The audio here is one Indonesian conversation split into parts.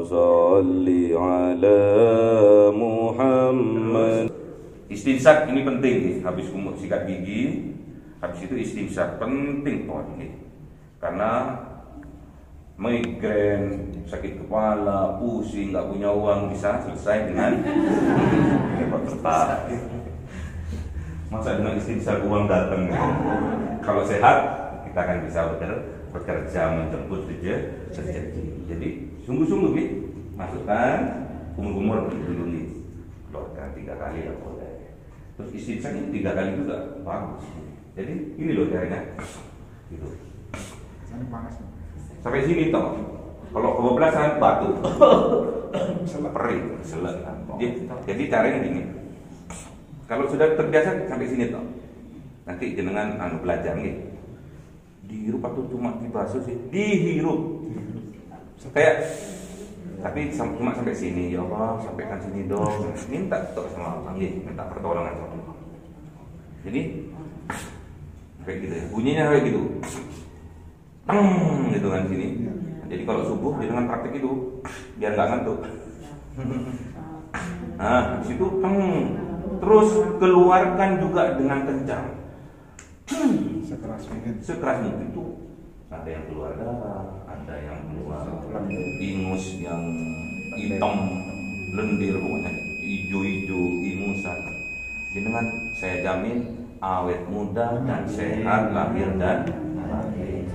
sholli ala Muhammad. Istinsak ini penting nih, habis sikat gigi, habis itu istinsak penting banget. Karena migrain, sakit kepala, pusing, nggak punya uang bisa selesai dengan kertas. Masa dengan istinsak uang datang? Kalau sehat kita akan bisa bekerja menjemput rezeki. Jadi sungguh-sungguh nih, masukkan kumur-kumur dulu nih, keluarkan 3 kali ya boleh. Terus istinsak ini 3 kali juga bagus. Jadi ini loh caranya, gitu. Sampai sini toh. Kalau kebablasan batu, perih, selek. Jadi caranya gini. Kalau sudah terbiasa sampai sini toh, nanti jenengan belajar nih. Dihirup atau cuma dibasuh sih? Dihirup. Kayak, tapi cuma sampai sini ya Allah, sampaikan sini dong. Minta toh sama Allah, minta pertolongan sama Allah. Jadi kayak gitu ya. Bunyinya kayak gitu. Gitu kan sini. Jadi kalau subuh dengan praktek itu biar nggak ngantuk. Nah, situ terus keluarkan juga dengan kencang. Sekeras mungkin tuh. Ada yang keluar darah, ada yang keluar ingus yang hitam, lendir, pokoknya hijau-hijau, ingusan. Dengan saya jamin awet muda dan sehat lahir dan batin.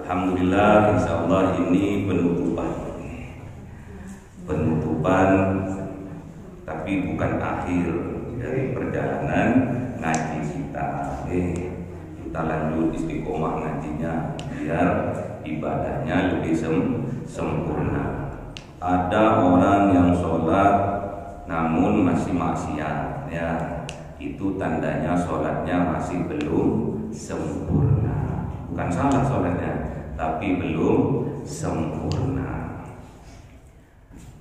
Alhamdulillah, insyaallah ini penutupan, tapi bukan akhir dari perjalanan ngaji kita. Kita lanjut istiqomah ngajinya biar ibadahnya lebih sempurna. Ada orang yang sholat namun masih maksiat, ya itu tandanya sholatnya masih belum sempurna. Bukan salah sholatnya, tapi belum sempurna.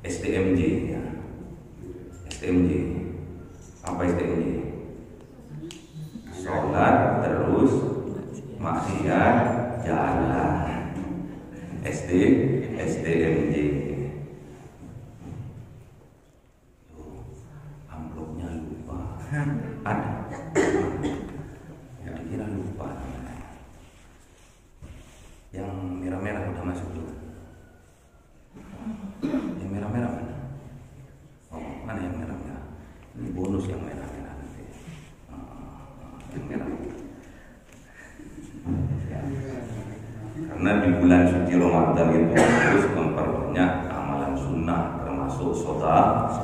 STMJ ya. STMJ. Apa STMJ? Sholat terus maksiat jalan. STMJ. Amplopnya lupa. Ada. Ya kira lupa. Yang merah-merah udah masuk dulu. Yang merah-merah mana? Oh, mana yang merah-merah? Ini bonus yang merah-merah nanti. Yang merah. Ya. Karena di bulan suci Ramadan itu harus memperbanyak amalan sunnah, termasuk sedekah.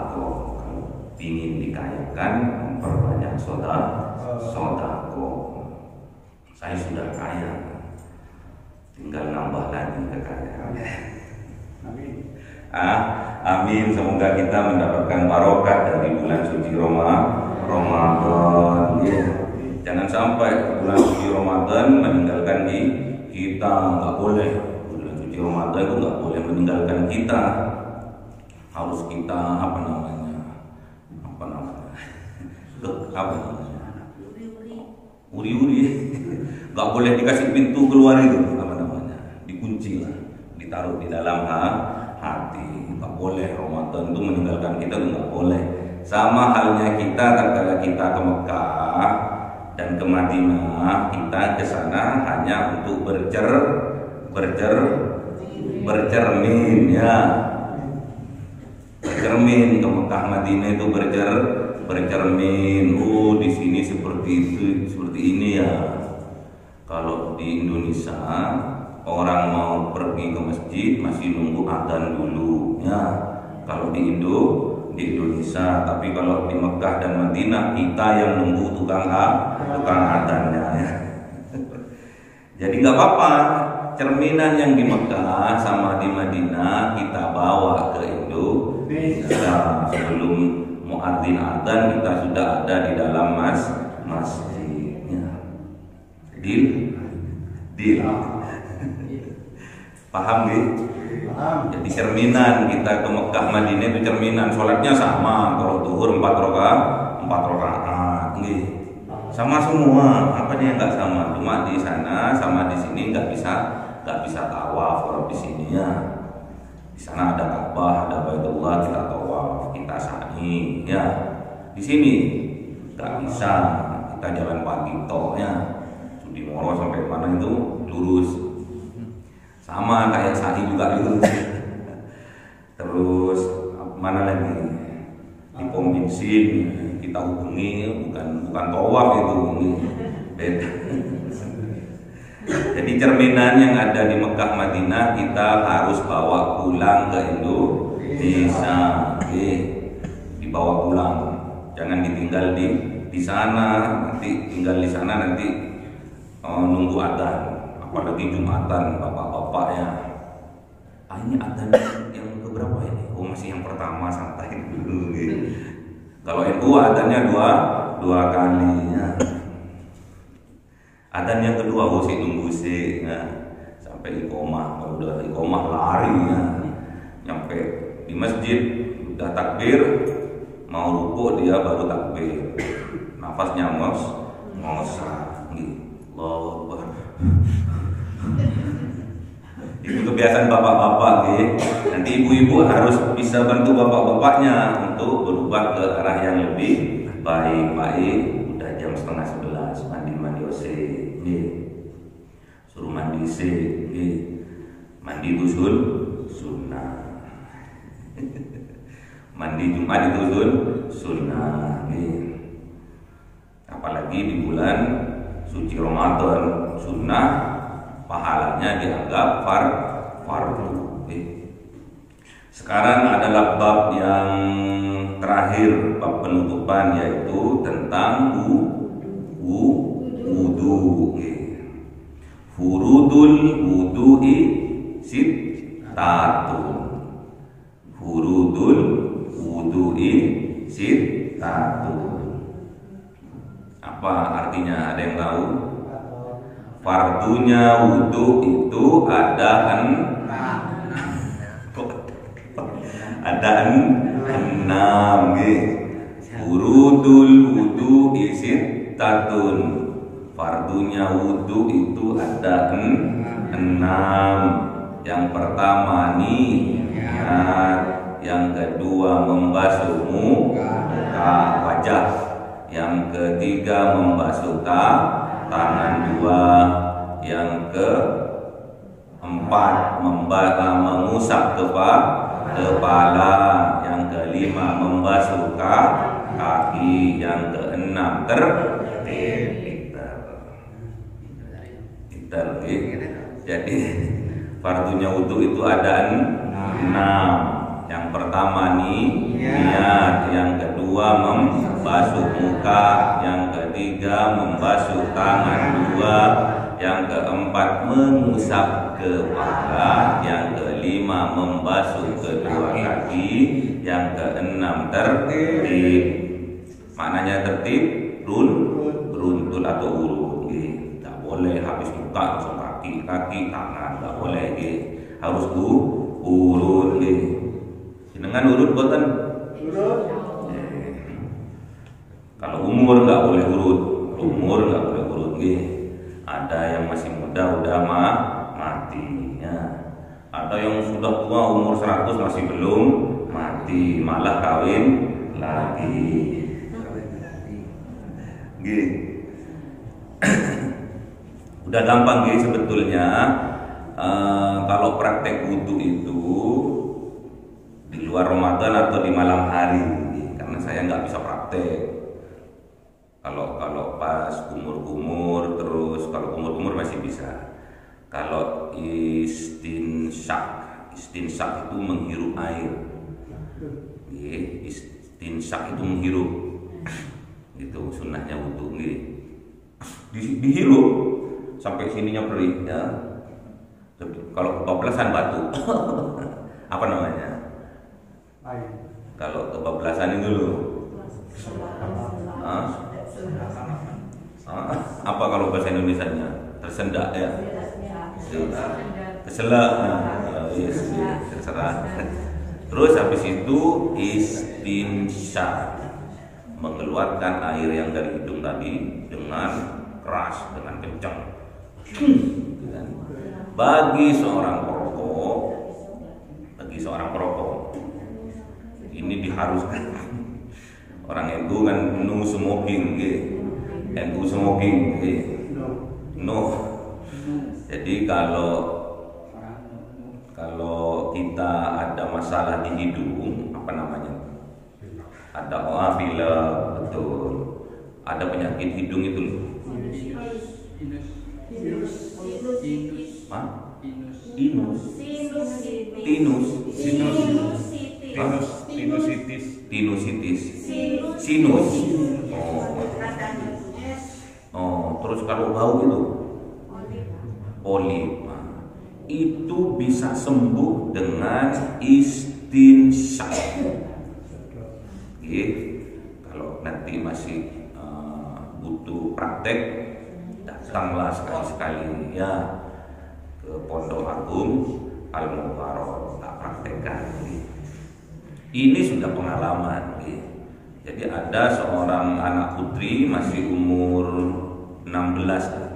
Kalau ingin dikasih diupayakan memperbanyak sodako. Saya sudah kaya, tinggal nambah lagi kekayaan. Amin. Semoga kita mendapatkan barokah dari bulan suci Ramadan. Ya. Jangan sampai bulan suci Ramadan meninggalkan kita. Nggak boleh. Bulan suci Ramadan itu nggak boleh meninggalkan kita. Harus kita uri-uri. Nggak boleh dikasih pintu keluar itu, dikunci lah, ditaruh di dalam hati. Nggak boleh. Ramadan itu meninggalkan kita, itu nggak boleh. Sama halnya kita tatkala kita ke Mekah dan ke Madinah, kita ke sana hanya untuk bercermin ya. Bercermin ke Mekah Madinah itu bercermin. Oh, di sini seperti itu, seperti ini ya. Kalau di Indonesia orang mau pergi ke masjid masih nunggu adzan dulu ya. Kalau di Indonesia, tapi kalau di Mekah dan Madinah kita yang nunggu tukang adzannya ya. Jadi nggak apa-apa, cerminan yang di Mekah sama di Madinah kita bawa ke Indonesia. Sebelum muadzin adzan kita sudah ada di dalam masjidnya. Deal. Paham nih? Jadi cerminan kita ke Mekah Madinah itu cerminan. Sholatnya sama, kalau zuhur 4 rakaat, sama semua. Apa nih yang nggak sama? Cuma di sana sama di sini nggak bisa tawaf. Kalau di sini ya, di sana ada Ka'bah, ada Baitullah, kita tawaf, kita sa'i ya. Di sini nggak bisa, kita jalan pagi ya. Di Moro sampai mana itu lurus, sama kayak sa'i juga lurus. Terus mana lagi di pom bensin kita hubungi, bukan tawaf itu, beda. Jadi cerminan yang ada di Mekah Madinah kita harus bawa pulang ke Indonesia, dibawa pulang, jangan ditinggal di sana. Nanti tinggal di sana nanti nunggu adzan, apalagi Jumatan bapak-bapak ya. Ini adzan yang keberapa ini? Oh, masih yang pertama, santai dulu. Kalau NU adzannya dua kali ya. Adzan yang kedua sih nunggu sih ya. Sampai iqomah, kalau udah iqomah lari ya. Nyampe di masjid udah takbir, mau ruku dia baru takbir. Nafasnya ngosah. Allahu Akbar. Itu kebiasaan bapak-bapak Nanti ibu-ibu harus bisa bantu bapak-bapaknya untuk berubah ke arah yang lebih baik. Udah jam 10:30, mandi ose, suruh mandi se, mandi itu sunnah. Mandi Jumat itu sunnah. Apalagi di bulan suci Ramadan, sunnah pahalanya dianggap fardu. Sekarang adalah bab yang terakhir, bab penutupan, yaitu tentang wudu. Furudul wudu'i sittatun. Furudul wudu'i sittatun. Apa artinya? Ada yang tahu? Fardunya wudu itu ada enam. Furudul wudu sittatun. Fardunya wudu itu ada 6. Yang pertama niat, yang kedua membasuh muka wajah, yang ketiga membasuh tangan 2, yang keempat mengusap kepala, yang kelima membasuh kaki, yang keenam Jadi fardunya wudu itu ada 6. Yang pertama niat, yang kedua membasuh muka, yang ketiga membasuh tangan dua, yang keempat mengusap kepala, yang kelima membasuh kedua kaki, yang keenam tertib. Maknanya tertib, runtun atau urut. Tak boleh habis muka langsung kaki, tangan, tak boleh. Harus urut. Dengan urut boten. Kalau umur nggak boleh urut, Ada yang masih muda udah mati, ya. Ada yang sudah tua umur 100 masih belum mati, malah kawin lagi. Udah gampang sebetulnya. Kalau praktek wudhu itu di luar Ramadan atau di malam hari, karena saya nggak bisa praktek. Kalau pas kumur-kumur, terus kalau kumur-kumur masih bisa. Kalau istinsak itu menghirup air. Istinsak itu menghirup. Itu sunnahnya wudhu. Dihirup sampai sininya perih, ya. Kalau kebablasan batu, apa namanya? Kalau kebablasan itu loh, apa kalau bahasa Indonesianya? Tersendak, ya? Keselak, terserah. Terus habis itu istinsyak, mengeluarkan air yang dari hidung tadi dengan keras, dengan kencang. Bagi seorang perokok, ini diharuskan. Orang NU kan no smoking, no. Jadi kalau kita ada masalah di hidung, apa namanya? Ada pilek, betul. Ada penyakit hidung itu loh. Sinus. Terus kalau bau itu polip. Itu bisa sembuh dengan istinsyak. Kalau nanti masih butuh praktek, datanglah sekali-sekali, ya, ke Pondok Agung Al-Mubarok, tak praktekkan. Ini sudah pengalaman. Jadi ada seorang anak putri masih umur 16-17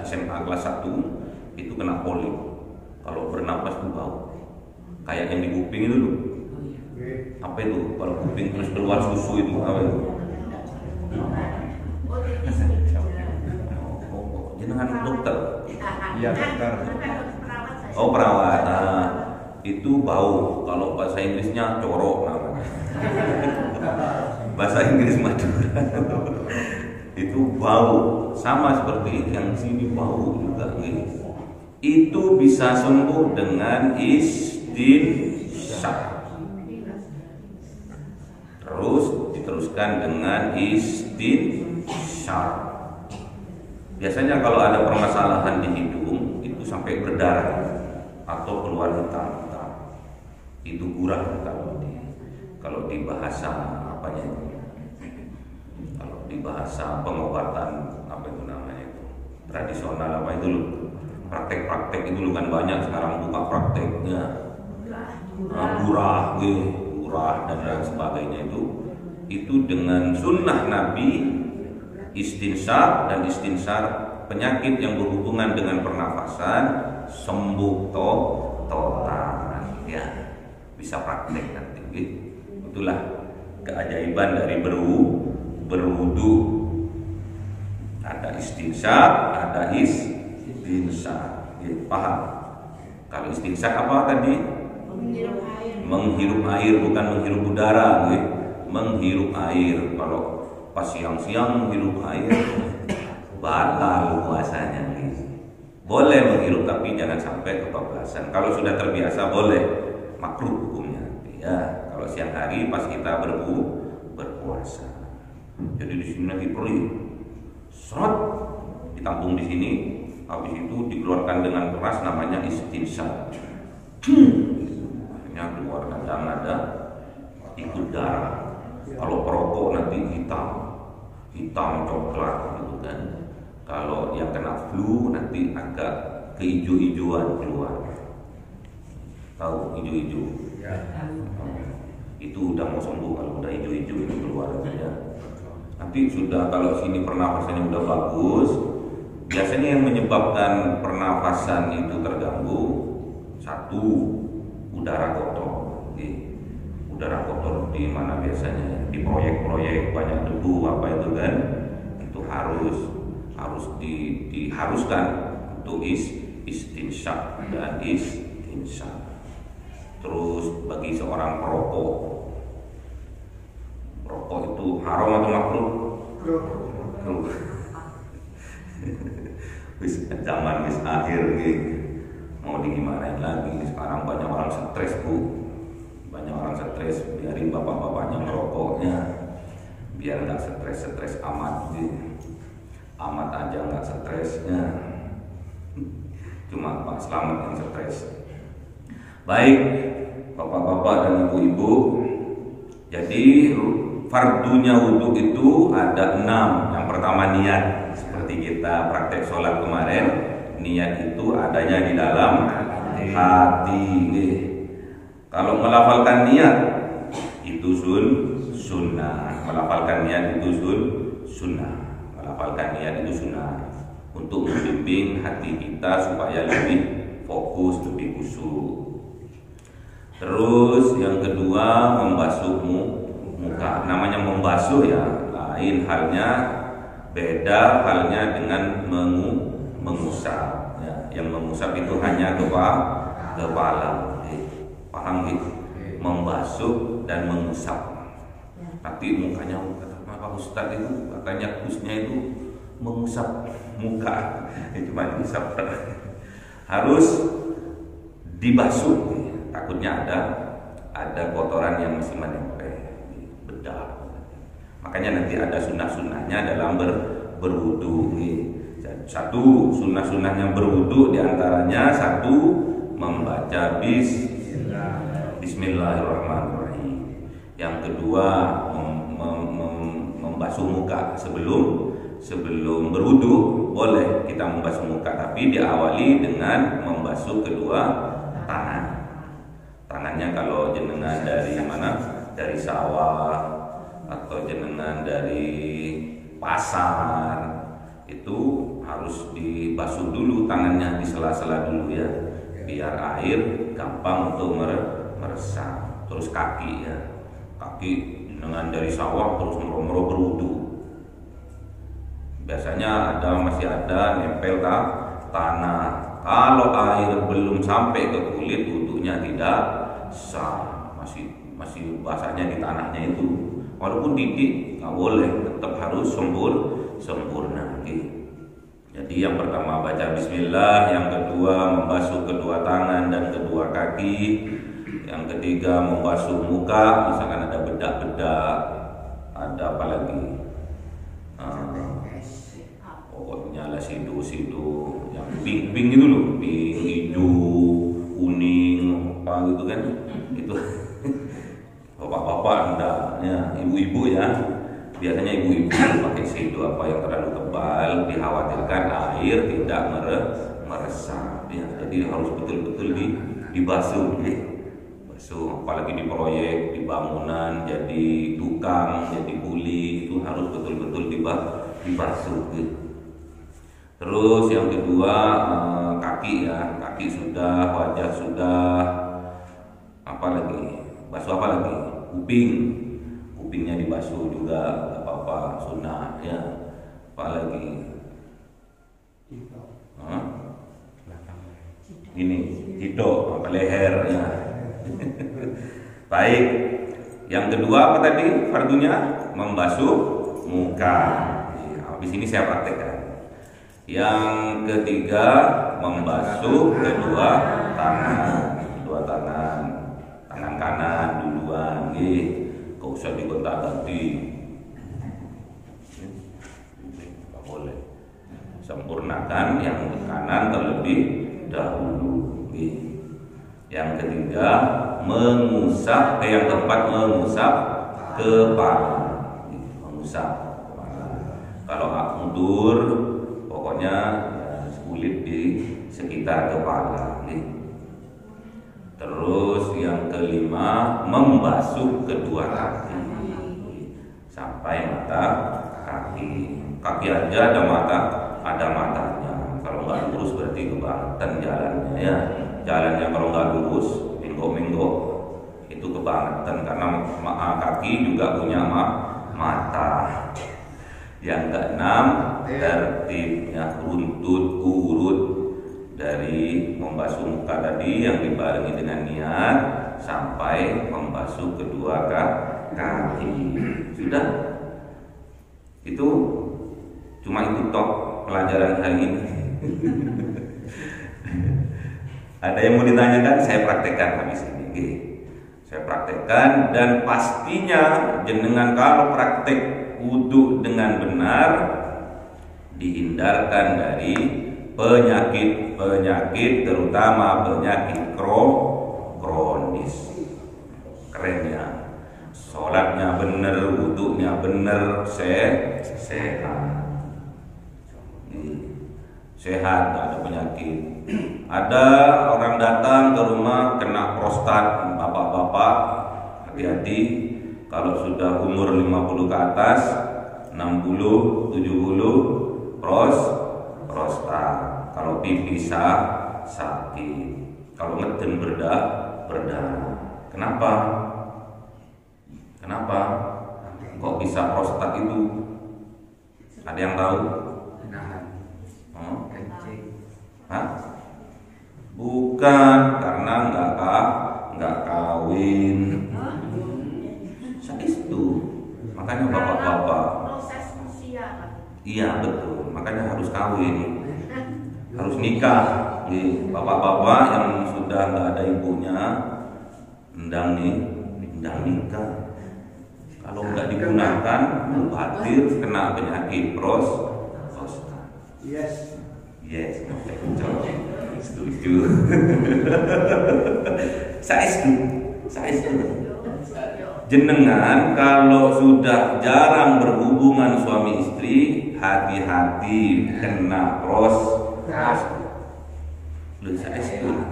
SMA kelas 1 itu kena polip. Kalau bernapas tuh bau kayak yang di kuping itu loh. Apa itu? Kalau kuping terus keluar susu itu apa itu? Jenengan dokter? Iya, dokter. Oh, perawat. Itu bau. Kalau bahasa Inggrisnya corok namanya. Bahasa Inggris Madura. Itu bau. Sama seperti yang sini bau juga. Itu bisa sembuh dengan istinsyak. Terus diteruskan dengan istinsyak. Biasanya kalau ada permasalahan di hidung itu sampai berdarah atau keluar hitam, itu gurah kalau di bahasa apanya itu, kalau di bahasa pengobatan apa itu namanya itu tradisional apa itu loh, praktek itu loh kan banyak sekarang buka prakteknya, gurah dan lain sebagainya itu dengan sunnah Nabi. Istinsyak dan istinsar penyakit yang berhubungan dengan pernafasan sembuh total, ya, bisa praktek nanti. Itulah keajaiban dari berwudu. Ada istinsyak, ada istinsak. Paham? Kalau istinsak apa tadi? Menghirup air, bukan menghirup udara. Menghirup air. Kalau pas siang-siang menghirup air batal puasanya. Boleh menghirup tapi jangan sampai kebablasan. Kalau sudah terbiasa boleh, makruh hukumnya. Ya, kalau siang hari pas kita berpuasa. Jadi di sini nanti perih, serot, ditampung di sini, habis itu dikeluarkan dengan keras, namanya istinsyak. Akhirnya keluar, kadang ada ikut darah. Kalau perokok nanti hitam coklat gitu kan. Kalau yang kena flu nanti agak keijo-ijoan keluar. Tahu hijau-hijau? Ya. Itu udah mau sembuh kalau udah hijau-hijau itu keluar ya. Nanti sudah kalau sini pernafasannya udah bagus, biasanya yang menyebabkan pernafasan itu terganggu, satu, udara kotor. Udara kotor di mana biasanya di proyek-proyek banyak debu apa itu kan, itu harus diharuskan untuk istinsyak dan istinsyak. Terus bagi seorang perokok itu haram atau makruh? Wis zaman wis akhir mau digimanain lagi. Sekarang banyak orang stres Bu, banyak orang stres. Biarin bapak-bapaknya merokoknya, biar nggak stres amat amat aja nggak stresnya. Cuma Pak Slamet yang stres. Baik bapak-bapak dan ibu-ibu, jadi fardunya wudhu itu ada 6. Yang pertama niat, seperti kita praktek sholat kemarin. Niat itu adanya di dalam hati. Kalau melafalkan niat itu sunnah. Melafalkan niat itu sunnah. Melafalkan niat itu sunnah untuk membimbing hati kita supaya lebih fokus, lebih khusyuk. Terus yang kedua membasuh muka. Namanya membasuh ya, lain halnya, beda halnya dengan mengusap ya. Yang mengusap itu hanya kepala. Paham gitu? Membasuh dan mengusap. Tapi mukanya kenapa Ustaz itu katanya khususnya itu mengusap muka. Cuma diusap. Harus dibasuh. Takutnya ada kotoran yang masih menempel di bedak. Makanya nanti ada sunnah-sunnahnya dalam berwudu. Satu sunnah-sunnahnya berwudu diantaranya satu membaca Bismillahirrahmanirrahim. Yang kedua membasuh muka sebelum berwudu. Boleh kita membasuh muka, tapi diawali dengan membasuh kedua tangan. Tangannya kalau jenengan dari mana? Dari sawah atau jenengan dari pasar, itu harus dibasuh dulu tangannya, di sela-sela dulu ya, biar air gampang untuk meresap. Terus kaki ya, kaki jenengan dari sawah terus mero-mero berwudu. Biasanya masih ada nempel tanah. Kalau air belum sampai ke kulit, wudunya tidak sah, masih basahnya di tanahnya itu. Walaupun dikit nggak boleh, tetap harus sempurna. Jadi yang pertama baca Bismillah, yang kedua membasuh kedua tangan dan kedua kaki, yang ketiga membasuh muka, misalkan ada bedak-bedak, ada apa lagi? Pokoknya lah sidu yang pink itu loh, pink, hijau, kuning, apa gitu kan? Itu bapak-bapak enggak ya, ibu-ibu ya. Biasanya ibu-ibu pakai sidu apa yang terlalu tebal, dikhawatirkan air tidak meresap ya. Jadi harus betul-betul dibasuh ya. Basuh, apalagi di proyek, di bangunan, jadi tukang, jadi kuli, itu harus betul-betul dibasuh ya. Terus yang kedua kaki ya, kaki sudah, wajah sudah, apa lagi? Basuh apa lagi? Kupingnya dibasuh juga, gak apa-apa, sunnah ya. Apa lagi? Ini hidung, apa leher ya. Baik. Yang kedua apa tadi? Fardunya membasuh muka. Habis ini saya praktekkan. Yang ketiga membasuh kedua tangan. Tangan kanan dulu Kau usah digonta-ganti. Tidak boleh. Sempurnakan yang kanan terlebih dahulu. Yang ketiga, yang keempat mengusap kepala. Mengusap kepala. Kalau mundur, pokoknya kulit di sekitar kepala. Terus yang kelima, membasuh kedua kaki sampai mata kaki. Kaki aja ada matanya. Kalau nggak lurus berarti kebangetan jalannya ya. Jalannya kalau nggak lurus, menggok-menggok, itu kebangetan karena kaki juga punya mata. Yang keenam, tertibnya runtut urut dari membasuh muka tadi yang dibarengi dengan niat sampai membasuh kedua kaki. Sudah? Itu cuma itu tok pelajaran hari ini. Ada yang mau ditanyakan? Saya praktekkan habis ini. Saya praktekkan dan pastinya jenengan kalau praktek wudhu dengan benar dihindarkan dari penyakit terutama penyakit kronis. Keren ya. Sholatnya bener, wudhunya bener, sehat. Sehat, gak ada penyakit. Ada orang datang ke rumah kena prostat, bapak-bapak, hati-hati. Kalau sudah umur 50 ke atas, 60, 70, prostat. Kalau pipis sakit. Kalau ngeden berdarah. Kenapa? Kok bisa prostat itu? Ada yang tahu? Bukan, karena nggak kawin. Itu makanya bapak-bapak. Proses usia. Iya betul, makanya harus kawin, harus nikah. Bapak-bapak yang sudah nggak ada ibunya, endang nikah. Kalau nggak digunakan, khawatir kena penyakit prostat. Yes, setuju. Saya setuju. Jenengan kalau sudah jarang berhubungan suami istri, hati-hati kena prostat. Saya setuju.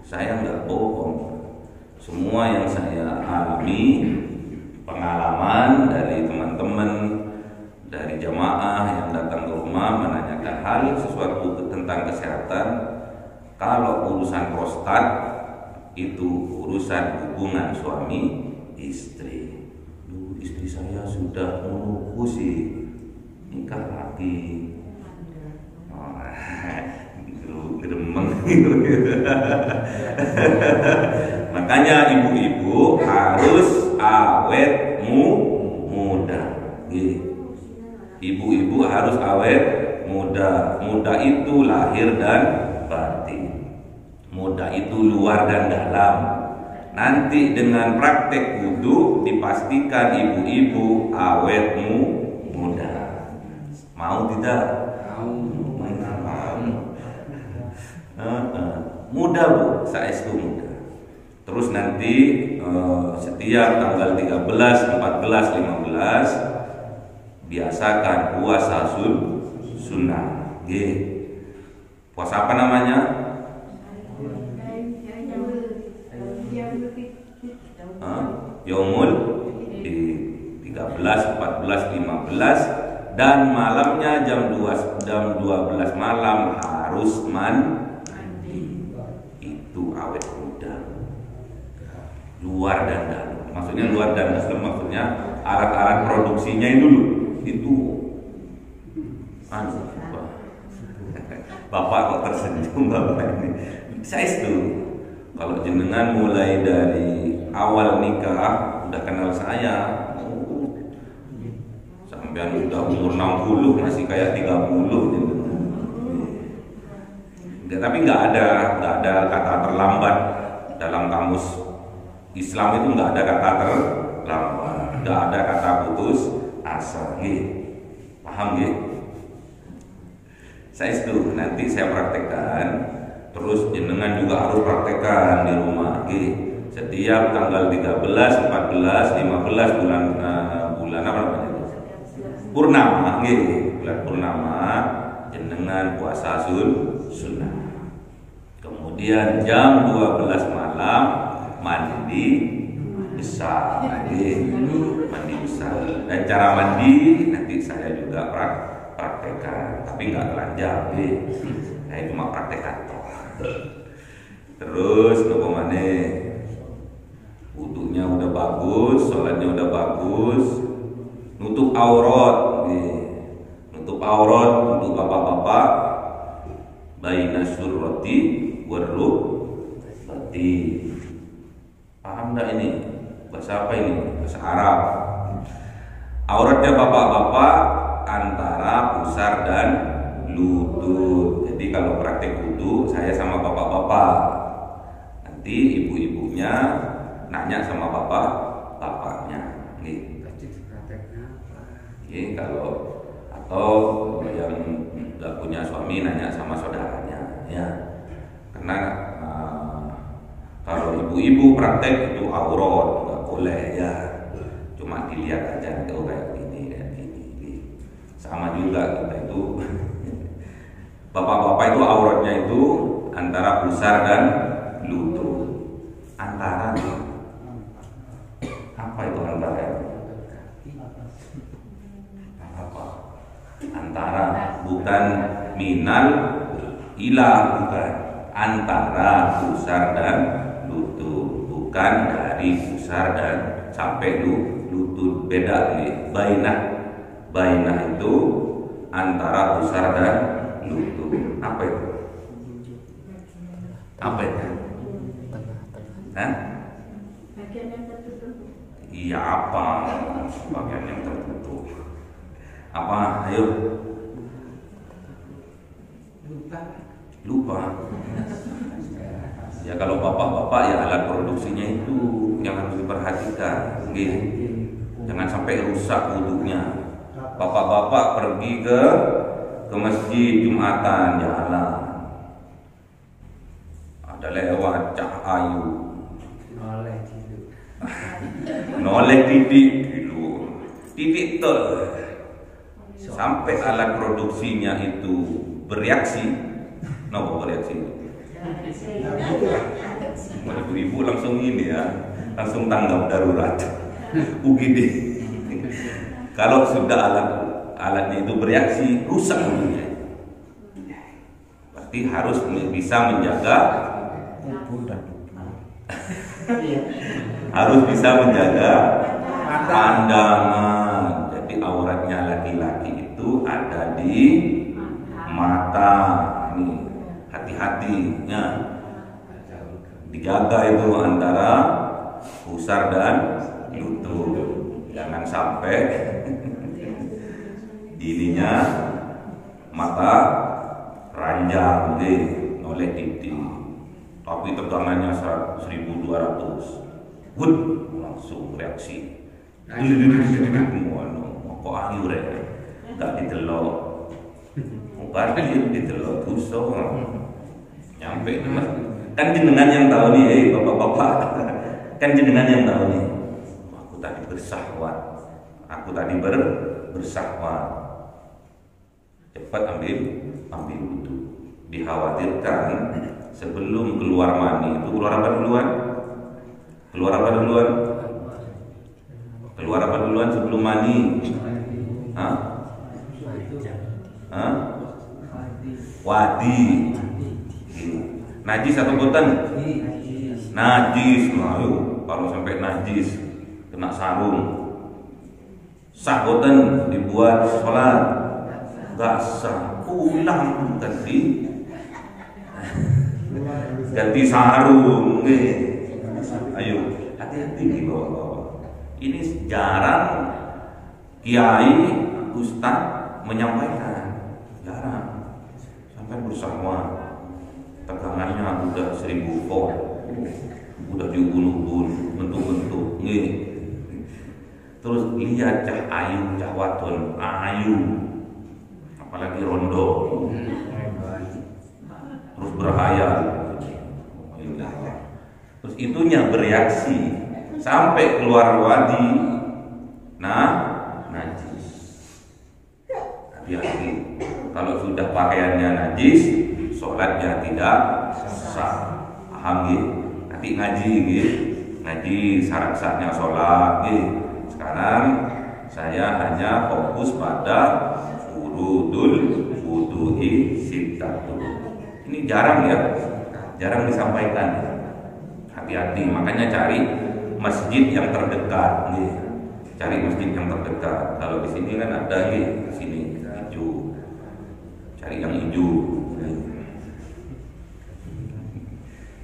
Saya nggak bohong. Semua yang saya alami, pengalaman dari teman-teman, dari jamaah yang datang ke rumah menanyakan hal sesuatu tentang kesehatan. Kalau urusan prostat itu urusan hubungan suami istri. Istri saya sudah menunggu sih nikah lagi. Geremeng. Makanya ibu-ibu harus awet muda. Ibu-ibu harus awet muda. Muda itu lahir dan batin. Muda itu luar dan dalam. Nanti dengan praktek wudhu dipastikan ibu-ibu awet muda. Mau tidak? Muda Bu, saya itu muda. Terus nanti setiap tanggal 13, 14, 15 biasakan puasa sunnah. Puasa apa namanya? Yaumul 13, 14, 15 dan malamnya jam 12 malam harus mandi. Itu awet muda. Luar dan dalam. Maksudnya luar dan dalam maksudnya alat-alat produksinya itu Bapak kok tersenyum Bapak ini. Saya itu kalau jenengan mulai dari awal nikah udah kenal saya, sampean udah umur 60 masih kayak 30 gitu. Tapi nggak ada kata terlambat dalam kamus Islam itu nggak ada kata terlambat, nggak ada kata putus asa. Paham nggih? Saya itu nanti saya praktekkan, terus jenengan juga harus praktekkan di rumah. Setiap tanggal 13, 14, 15 bulan apa namanya? Purnama, bulan purnama jenengan puasa sunnah. Kemudian jam 12 malam mandi besar, mandi besar. Dan cara mandi nanti saya juga praktekkan, tapi nggak telanjang, saya cuma praktekkan. Terus apa mana? Wudunya udah bagus, sholatnya udah bagus, nutup aurat, nutup aurat untuk bapak-bapak, baina surrati warrukbati. Paham nggak ini? Bahasa apa ini? Bahasa Arab. Auratnya bapak-bapak antara pusar dan lutut. Jadi kalau praktek wudu saya sama bapak-bapak, nanti ibu-ibunya nanya sama bapaknya. Kalau atau yang nggak punya suami nanya sama saudaranya, ya. Karena kalau ibu-ibu praktek itu aurat nggak boleh, ya. Cuma dilihat aja, oh kayak gini. Sama juga kita itu. Bapak-bapak itu auratnya itu antara pusar dan lutut. Antara apa itu antara? Apa? Antara, bukan minal ila, bukan. Antara pusar dan lutut, bukan dari pusar dan sampai lutut. Beda nih. Baina itu antara pusar dan lutut. Apa itu? Apa itu? Hah? Iya, apa? Bagian yang tertutup. Apa? Ayo. Lupa. Ya kalau bapak-bapak ya alat produksinya itu yang harus diperhatikan. Jangan sampai rusak wudunya. Bapak-bapak pergi ke masjid Jumatan, jalan. Ada lewat Cak Ayu. Noleh titik gitu. Titik tuh. Sampai alat produksinya itu bereaksi. Kenapa bereaksi? Ibu langsung ini ya, langsung tanggap darurat. UGD. Kalau sudah alatnya itu bereaksi, rusak wudunya. Berarti harus bisa menjaga, harus bisa menjaga pandangan. Jadi auratnya laki-laki itu ada di mata. Ini hati-hatinya dijaga itu antara pusar dan lutut. Jangan sampai ininya mata ranjang oleh titik, tapi tegangannya 1200. Langsung reaksi. Kok ayu rek? Enggak ditelok. Bukan ditelok tusuk. Nyampe di masjid. Kan jenengan yang tahu nih, bapak-bapak. Kan jenengan yang tahu nih. Aku tadi bersahwat. Bersahwat. Cepat ambil wudu. Dikhawatirkan sebelum keluar mani itu keluar apa duluan? Keluar apa duluan sebelum mani? Wadi. Najis atau bukan? Najis. Kalau sampai najis kena sarung. Sah boten dibuat sholat? Gak sah. Ulang ganti sarung. Ayo hati-hati di bawah. Ini jarang kiai, ustaz menyampaikan. Jarang. Sampai bersama tegangannya udah 1000 volt. udah diubun-ubun bentuk-bentuk nggih. Terus lihat cah ayu, cah waton ayu, apalagi rondo, terus berhayal. Terus itunya bereaksi sampai keluar wadi, najis. Hati-hati, kalau sudah pakaiannya najis, sholatnya tidak sah. Paham ya? Nanti ngaji gitu, ngaji syarat-syaratnya sholat gitu. Sekarang saya hanya fokus pada furudul wudu'i sittatu. Ini jarang ya, jarang disampaikan. Hati-hati, makanya cari masjid yang terdekat nih. Cari masjid yang terdekat. Kalau di sini kan ada nih, di sini hijau. Cari yang hijau.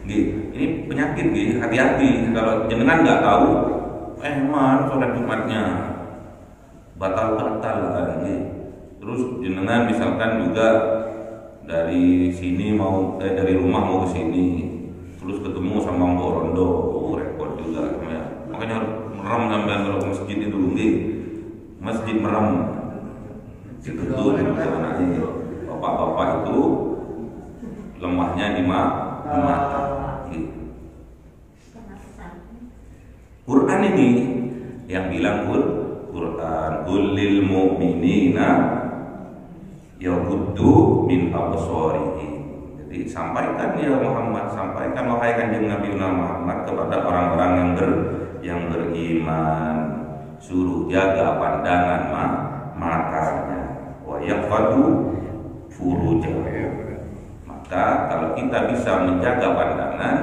Ini penyakit nih, hati-hati. Kalau jenengan nggak tahu, man sholat Jumatnya batal-batal nih. Terus jenengan misalkan juga dari sini mau dari rumah mau ke sini, terus ketemu sama Mbok Rondo, repot juga ya. Makanya merem sampai kalau ke masjid itu nih, masjid merem. Itu tuh anaknya bapak-bapak itu lemahnya di mata. Quran ini yang bilang Quran qulil mu'minina yaghuddu min absarihim. Jadi sampaikan ya Muhammad, sampaikan wahai kanjeng Nabi Muhammad kepada orang-orang yang beriman, suruh jaga pandangan matanya, wa yaqadu furujahum. Maka kalau kita bisa menjaga pandangan,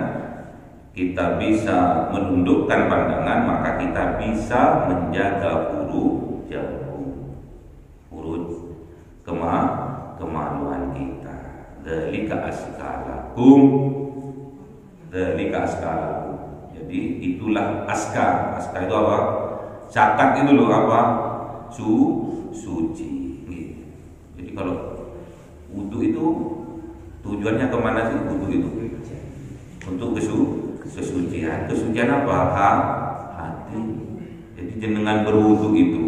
kita bisa menundukkan pandangan, maka kita bisa menjaga furuj kemaluan kita. Dzalika askalakum. Jadi itulah askar. Askar itu apa? Zakat itu loh apa? Suci. Jadi kalau wudu itu tujuannya kemana sih? Wudu itu untuk kesucian. Kesucian apa? Hati. Jadi jenengan berwudu itu,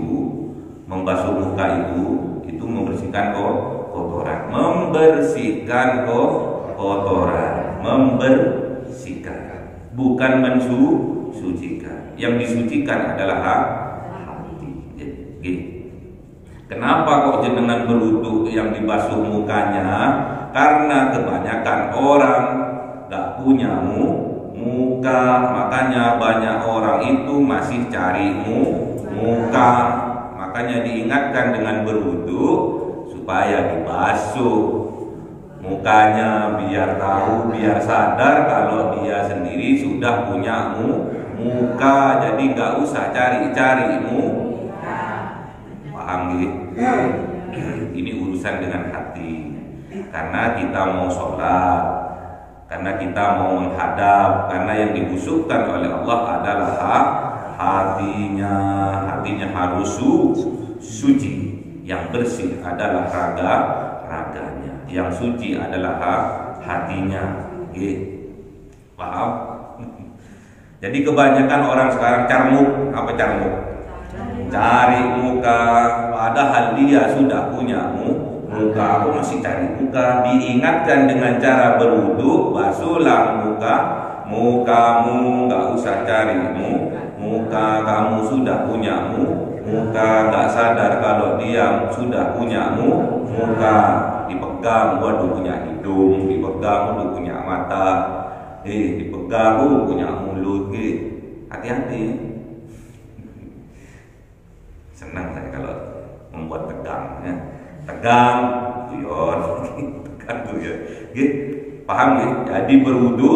membasuh muka itu membersihkan kotoran, bukan mensucikan. Yang disucikan adalah hati. Jadi, kenapa kok jenengan berwudu yang dibasuh mukanya? Karena kebanyakan orang gak punya muka, makanya banyak orang itu masih cari muka. Makanya diingatkan dengan berwudu supaya dibasuh mukanya, biar tahu, biar sadar kalau dia sendiri sudah punya muka. Jadi nggak usah cari-cari muka. Paham gitu? Ini urusan dengan hati. Karena kita mau sholat, karena kita mau menghadap, karena yang dibusukkan oleh Allah adalah hatinya. Hatinya harus suci. Yang bersih adalah raganya. Yang suci adalah hatinya. Paham? Jadi kebanyakan orang sekarang carmuk. Apa carmuk? Cari muka. Padahal dia sudah punya muka. Aku masih cari muka. Diingatkan dengan cara berwudu, basuhlah mukamu, nggak usah cari muka. Kamu sudah punya muka, nggak sadar kalau dia sudah punya muka. Dipegang, waduh punya hidung, dipegang, waduh punya mata, dipegang, punya mulut. Hati-hati. Senang saya kalau membuat tegang ya. Tegang, tegang tuh ya. Paham ya? Jadi berwudu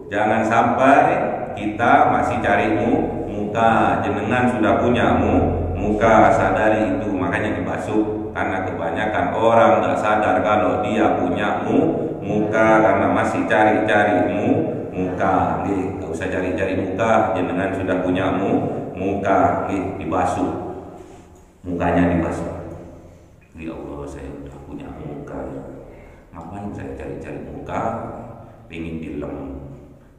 jangan sampai kita masih cari muka. Jenengan sudah punya muka, sadari itu, makanya dibasuh. Karena kebanyakan orang nggak sadar kalau dia punya muka, karena masih cari-cari muka. Nggak usah cari-cari muka, jenengan sudah punya muka, dibasuh. Mukanya dibasuh. Ya Allah, saya sudah punya muka. Ngapain saya cari-cari muka? Pengen dilem.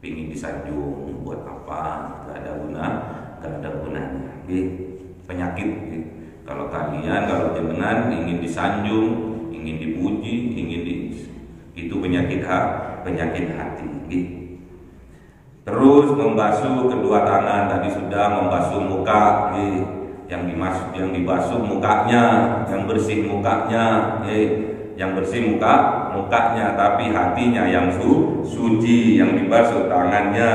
pingin disanjung buat apa? Gak ada gunanya. Penyakit. Kalau jenengan ingin disanjung, ingin dipuji, itu penyakit hati. Terus membasuh kedua tangan, tadi sudah membasuh muka, yang dibasuh mukanya, yang bersih mukanya, mukanya, tapi hatinya yang suci, yang dibasuh tangannya,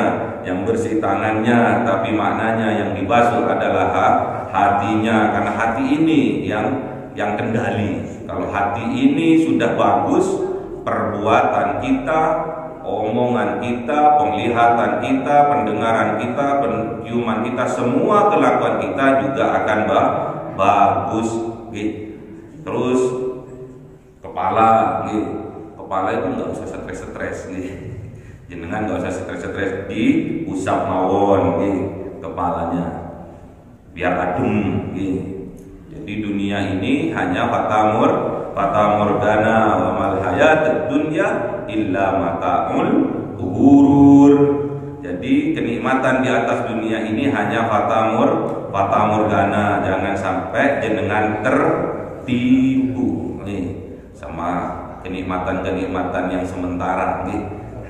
yang bersih tangannya, tapi maknanya yang dibasuh adalah hatinya, karena hati ini yang kendali. Kalau hati ini sudah bagus, perbuatan kita, omongan kita, penglihatan kita, pendengaran kita, penciuman kita, semua kelakuan kita juga akan bagus. Terus kepala itu nggak usah stres, jenengan nggak usah stres, diusap mawon kepalanya biar adem. Jadi dunia ini hanya fata morgana, wa mal hayatud dunya illa mata'ul ghurur. Jadi kenikmatan di atas dunia ini hanya fata morgana. Jangan sampai jenengan tertipu sama kenikmatan yang sementara.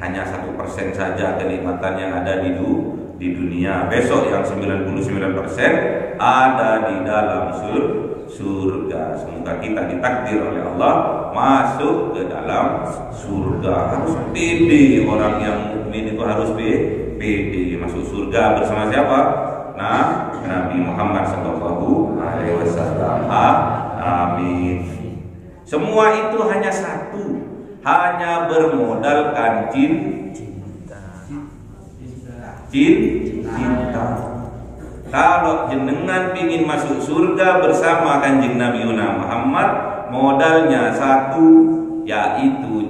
Hanya 1% saja kenikmatan yang ada di dunia. Besok yang 99% ada di dalam surga. Semoga kita ditakdir oleh Allah masuk ke dalam surga. Harus pede, orang yang mukmin itu harus pede masuk surga bersama siapa? Nah, Nabi Muhammad SAW. Amin. Semua itu hanya satu, hanya bermodalkan cinta. Kalau jenengan pingin masuk surga bersama Kanjeng Nabi Muhammad, modalnya satu, yaitu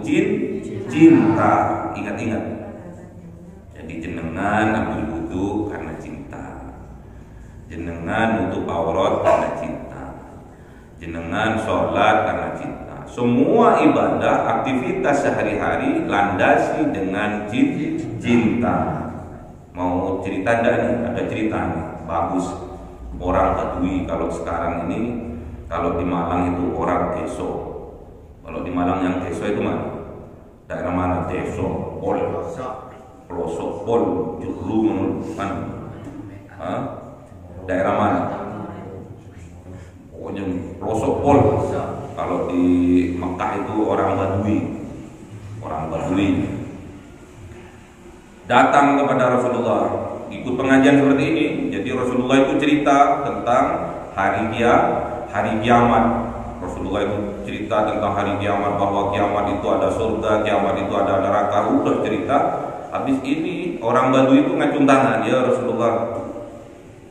cinta. Ingat-ingat. Jadi jenengan ambil wudu karena cinta. Jenengan nutup aurat karena cinta. Jenengan sholat karena cinta. Semua ibadah, aktivitas sehari-hari landasi dengan cinta. Mau cerita enggak nih? Ada cerita nih, bagus. Orang Badui kalau sekarang ini, kalau di Malang itu orang Deso. Kalau di Malang yang Deso itu mana? Daerah mana? Deso, Pol, Pelosok, Pol, Juru, daerah mana? Pokoknya Pelosok, Pol. Kalau di Mekah itu orang Badui. Datang kepada Rasulullah, ikut pengajian seperti ini. Jadi Rasulullah itu cerita tentang hari kiamat. Rasulullah itu cerita tentang hari kiamat, bahwa kiamat itu ada surga, kiamat itu ada neraka. Udah cerita. Habis ini orang Badui itu ngacung tangan, ya Rasulullah,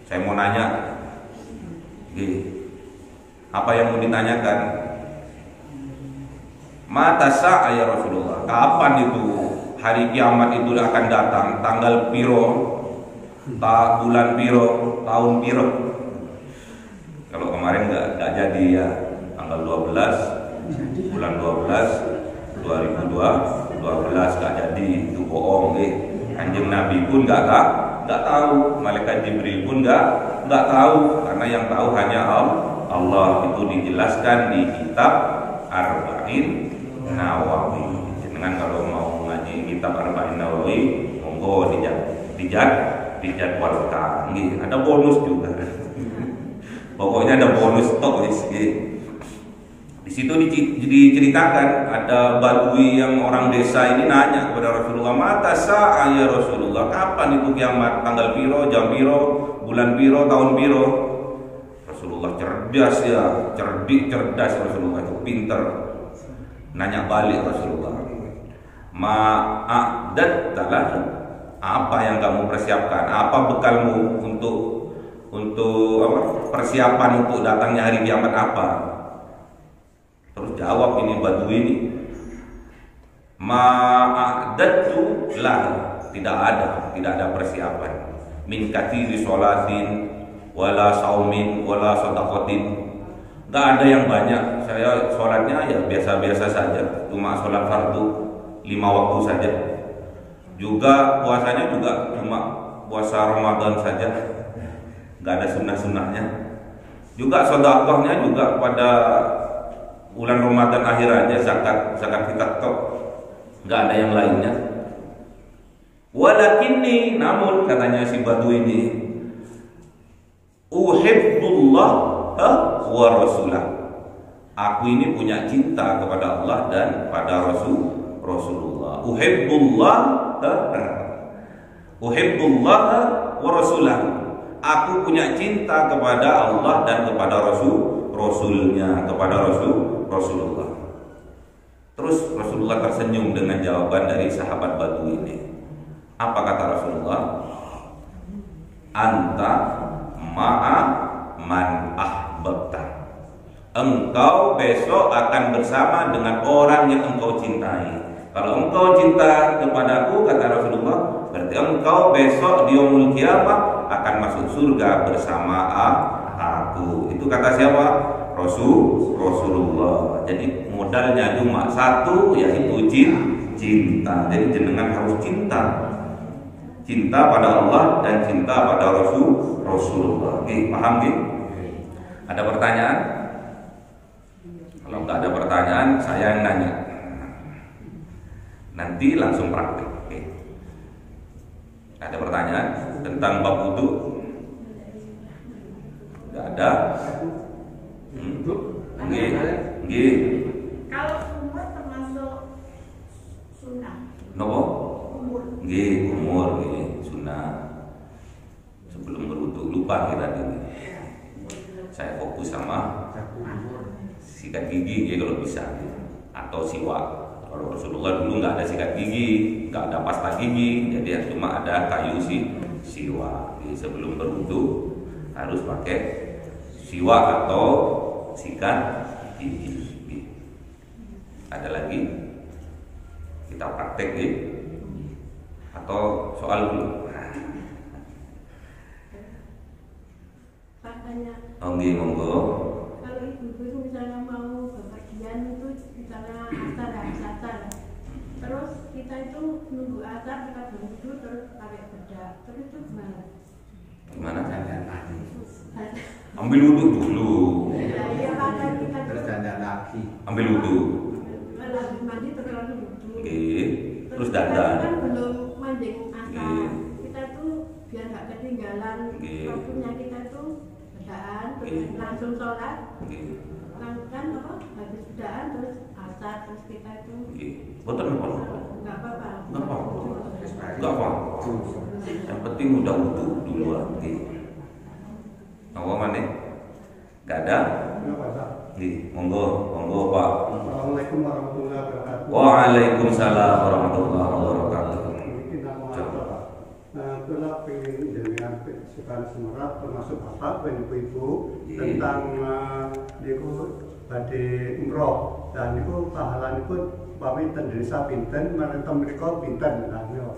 saya mau nanya. Apa yang mau ditanyakan? Mata sa'a ya Rasulullah, kapan itu hari kiamat itu akan datang? Tanggal piro, bulan piro, tahun piro? Kalau kemarin nggak jadi ya, tanggal 12 bulan 12 2012 nggak jadi, itu bohong. Kanjeng Nabi pun nggak tahu, malaikat Jibril pun nggak tahu, karena yang tahu hanya Allah. Itu dijelaskan di kitab Arba'in Nawawi. Jangan kalau mau ngaji kitab Arba'in Nawawi, monggo dijadwalkan. Ada bonus juga. Pokoknya ada bonus stok di situ diceritakan ada Badui yang orang desa ini nanya kepada Rasulullah, mata sa'a ya Rasulullah, kapan itu kiamat? Tanggal piro, jam piro, bulan piro, tahun piro? Rasulullah cerdas ya, cerdas Rasulullah itu pinter. Nanya balik Rasulullah, ma'adat talah, apa yang kamu persiapkan? Apa bekalmu untuk persiapan untuk datangnya hari kiamat apa? Terus jawab ini Badui ini, ma'adatu lah, tidak ada persiapan. Min kathiri sholatin wala saumin wala shadaqatin. Enggak ada yang banyak. Saya sholatnya ya biasa-biasa saja, cuma sholat fardu 5 waktu saja. Juga puasanya juga cuma puasa Ramadan saja, nggak ada sunnah-sunnahnya. Juga sedekahnya juga pada bulan Ramadan akhir aja, zakat fitrah tok, nggak ada yang lainnya. Walakinni, namun katanya si Badu ini, uhibbullah wa rasulah. Aku ini punya cinta kepada Allah dan pada Rasulullah. Uhibbullah wa rasulah. Aku punya cinta kepada Allah dan kepada Rasulnya, kepada Rasulullah. Terus Rasulullah tersenyum dengan jawaban dari sahabat Badu ini. Apa kata Rasulullah? Anta ma'a man ahbabta. Engkau besok akan bersama dengan orang yang engkau cintai. Kalau engkau cinta kepadaku, kata Rasulullah, berarti engkau besok di yaumul kiamah akan masuk surga bersama aku. Itu kata siapa? Rasulullah. Jadi modalnya cuma satu, yaitu cinta. Jadi jenengan harus cinta pada Allah dan cinta pada Rasulullah. Oke, paham nggih? Ada pertanyaan? Kalau nggak ada pertanyaan, saya yang nanya. Nanti langsung praktik. Oke. Ada pertanyaan tentang bab wudu? Nggak ada? Nggih. Kalau umur termasuk sunnah. Nopo? Umur. Nggih, umur nggih, sunnah. Sebelum berwudu lupa kira ini. Saya fokus sama sikat gigi nggih kalau bisa, atau siwak. Kalau Rasulullah dulu nggak ada sikat gigi, nggak ada pasta gigi, jadi cuma ada kayu siwak. Jadi sebelum berwudu harus pakai siwak atau sikat gigi. Ada lagi? Kita praktek ya? Atau soal dulu? Katanya. Monggo. Kalau ibu-ibu misalnya mau bepergian itu misalnya asar. Terus kita itu nunggu asar, kita berwudu terus pakai bedak. Terus itu gimana? Gimana? Ambil wudu dulu. Ya, kadang kita Terus dandan lagi. Ambil wudu. lagi mandi terus langsung wudu. Oke. Terus kita dandan. kan belum manding asar. Oke. Kita tuh biar nggak ketinggalan Oke. waktunya kita tuh bedaan, terus Oke. langsung sholat. Oke. Lakukan apa? Habis bedaan terus asar, terus kita itu Oke. Boten apa? nggak apa-apa. Nggak apa-apa. Enggak apa. Yang penting udah wudu duluan. Oke. Apa maneh? Enggak ada? Nggih, monggo Pak. Assalamualaikum warahmatullahi wabarakatuh. Waalaikumsalam warahmatullahi wabarakatuh. Ini nama apa, Pak? Itulah pengen dengan sekarang semerat termasuk bapak dan ibu-ibu tentang niku badhe umroh dan niku pahala niku pamitan desa pinten mentem mriku pinten nah niku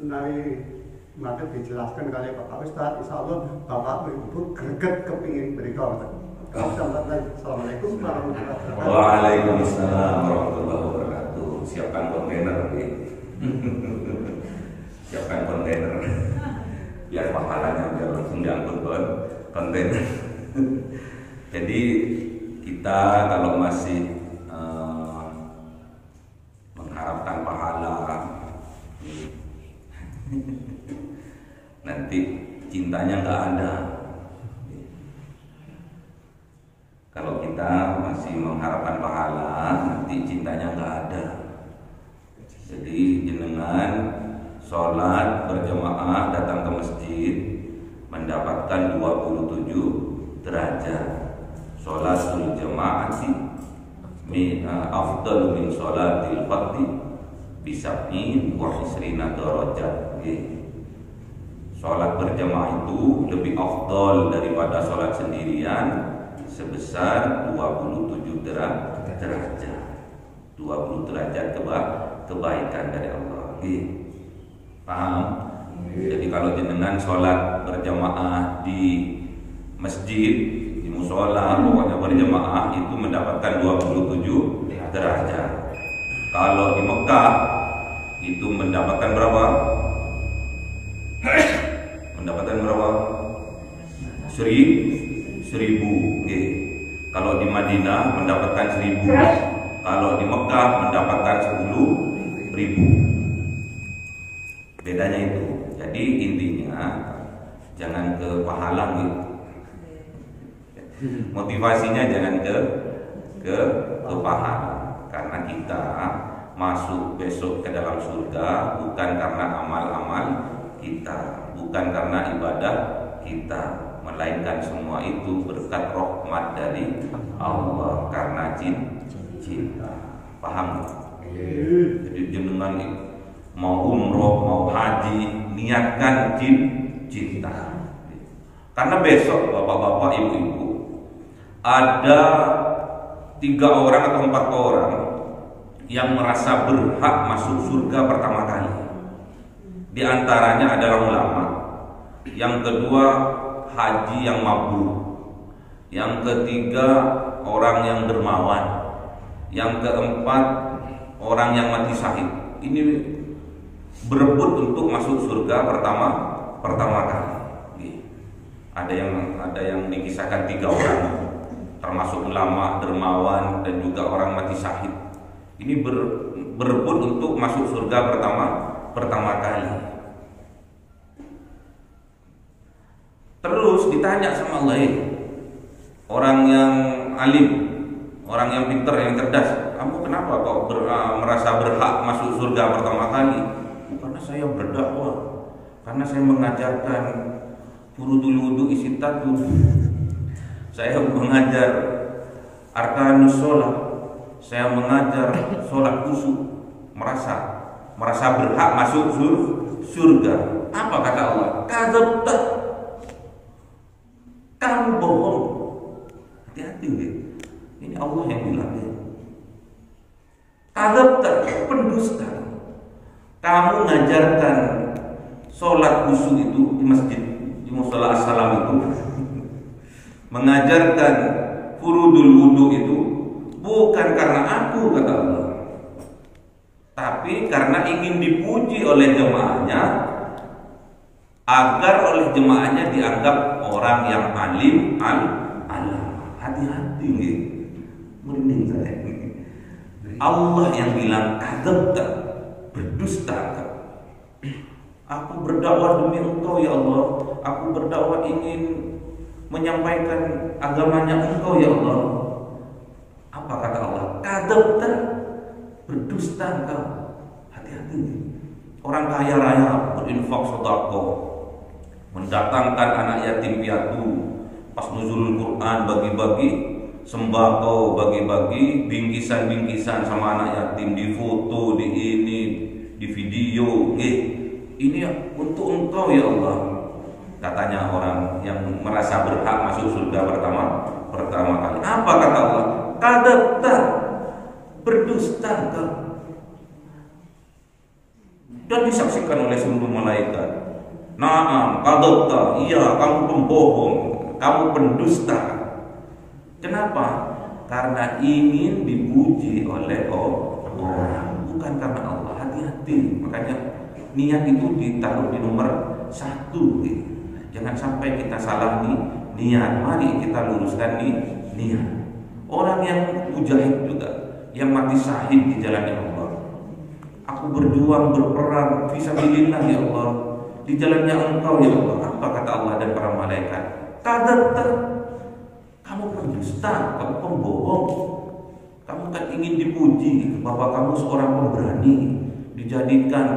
menawi maka dijelaskan kali Bapak Ustaz, insyaallah Bapak Ibu greget kepingin mriku. Assalamualaikum warahmatullahi wabarakatuh. Waalaikumsalam warahmatullahi wabarakatuh. Siapkan kontainer nih. Siapkan kontainer. Biar pahalanya biar langsung diangkut kontainer. Jadi kita kalau masih mengharapkan pahala, nanti cintanya nggak ada. Kalau kita masih mengharapkan pahala, nanti cintanya nggak ada. Jadi jenengan sholat berjamaah datang ke masjid mendapatkan 27 derajat. Sholatul jamaati afdalu min sholatil fardhi bisab'in wa isrina derajat. Sholat berjamaah itu lebih afdal daripada sholat sendirian sebesar 27 derajat. 20 derajat kebaikan dari Allah. Paham? Jadi kalau jenengan sholat berjamaah di masjid, di musola, pokoknya berjamaah itu mendapatkan 27 derajat. Kalau di Mekah itu mendapatkan berapa? Mendapatkan berapa? 1000. Okay. Kalau di Madinah mendapatkan 1000. Kalau di Mekah mendapatkan 10.000. Bedanya itu. Jadi intinya jangan ke pahala gitu. Motivasinya jangan ke pahala, karena kita masuk besok ke dalam surga bukan karena amal-amal kita, bukan karena ibadah kita, melainkan semua itu berkat rahmat dari Allah karena cinta. Paham? Jadi jenengan mau umroh, mau haji, niatkan cinta. Karena besok bapak-bapak, ibu-ibu, ada 3 orang atau 4 orang yang merasa berhak masuk surga pertama kali. Di antaranya adalah ulama. Yang kedua, haji yang mabrur. Yang ketiga, orang yang dermawan. Yang keempat, orang yang mati syahid. Ini berebut untuk masuk surga pertama kali. Ada yang dikisahkan 3 orang, termasuk ulama, dermawan, dan juga orang mati syahid. Ini berebut untuk masuk surga pertama kali. Terus ditanya sama Allah, orang yang alim, orang yang pintar, yang cerdas, kamu kenapa kok merasa berhak masuk surga pertama kali? Karena saya berdakwah, karena saya mengajarkan furudul wudu isi tatu, saya mengajar arkanus sholat, saya mengajar sholat khusyuk, merasa berhak masuk surga. Apa kata Allah? Kadzabta, kamu bohong. Hati-hati gitu. Ini Allah yang bilang ya. Kadzabta, pendusta. Kamu mengajarkan sholat khusyuk itu di masjid, di mushola as-salam itu, mengajarkan furudul wudu itu bukan karena aku, kata Allah, tapi karena ingin dipuji oleh jemaahnya, agar oleh jemaahnya dianggap orang yang alim alam. Hati-hati nih, merinding saya. Allah yang bilang kadzabta, berdusta. Aku berdakwah demi Engkau ya Allah. Aku berdakwah ingin menyampaikan agamanya Engkau ya Allah. Apa kata Allah? Kadzabta, berdusta engkau. Hati-hati. Orang kaya raya berinfak sedekah, mendatangkan anak yatim piatu, pas nuzulul Quran bagi-bagi sembako, bagi-bagi bingkisan-bingkisan sama anak yatim, difoto, di ini, di video. Ini untuk Engkau ya Allah. Katanya orang yang merasa berhak masuk surga pertama kali. Apa kata Allah? Kadzabta, berdusta engkau. Dan disaksikan oleh seluruh malaikat. Naam, kadzabta, iya kamu pembohong, kamu pendusta. Kenapa? Karena ingin dipuji oleh orang, bukan karena Allah. Hati-hati. Makanya niat itu ditaruh di nomor 1. Jangan sampai kita salah niat. Mari kita luruskan niat. Orang yang mujahid juga, yang mati syahid di jalan Allah. Aku berjuang, berperang fisabilillah ya Allah, di jalannya Engkau ya Allah. Apa kata Allah dan para malaikat? Kadzabta, kamu pendusta, kamu pembohong. Kamu kan ingin dipuji bahwa kamu seorang pemberani, dijadikan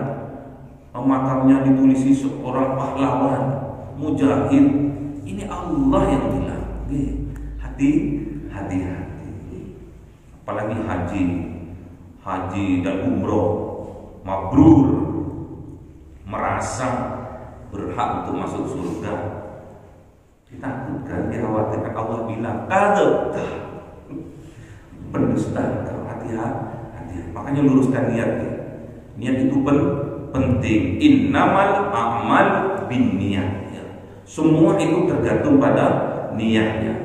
makamnya ditulisi seorang pahlawan, mujahid. Ini Allah yang bilang. Hati-hati. Apalagi haji dan umroh mabrur, merasa berhak untuk masuk surga. Ditakutkan, dikhawatirkan. Allah bilang kadzabta, pendusta. Hati-hati. Makanya luruskan niat. Niat itu penting. Innamal a'mal binniyat. Semua itu tergantung pada niatnya.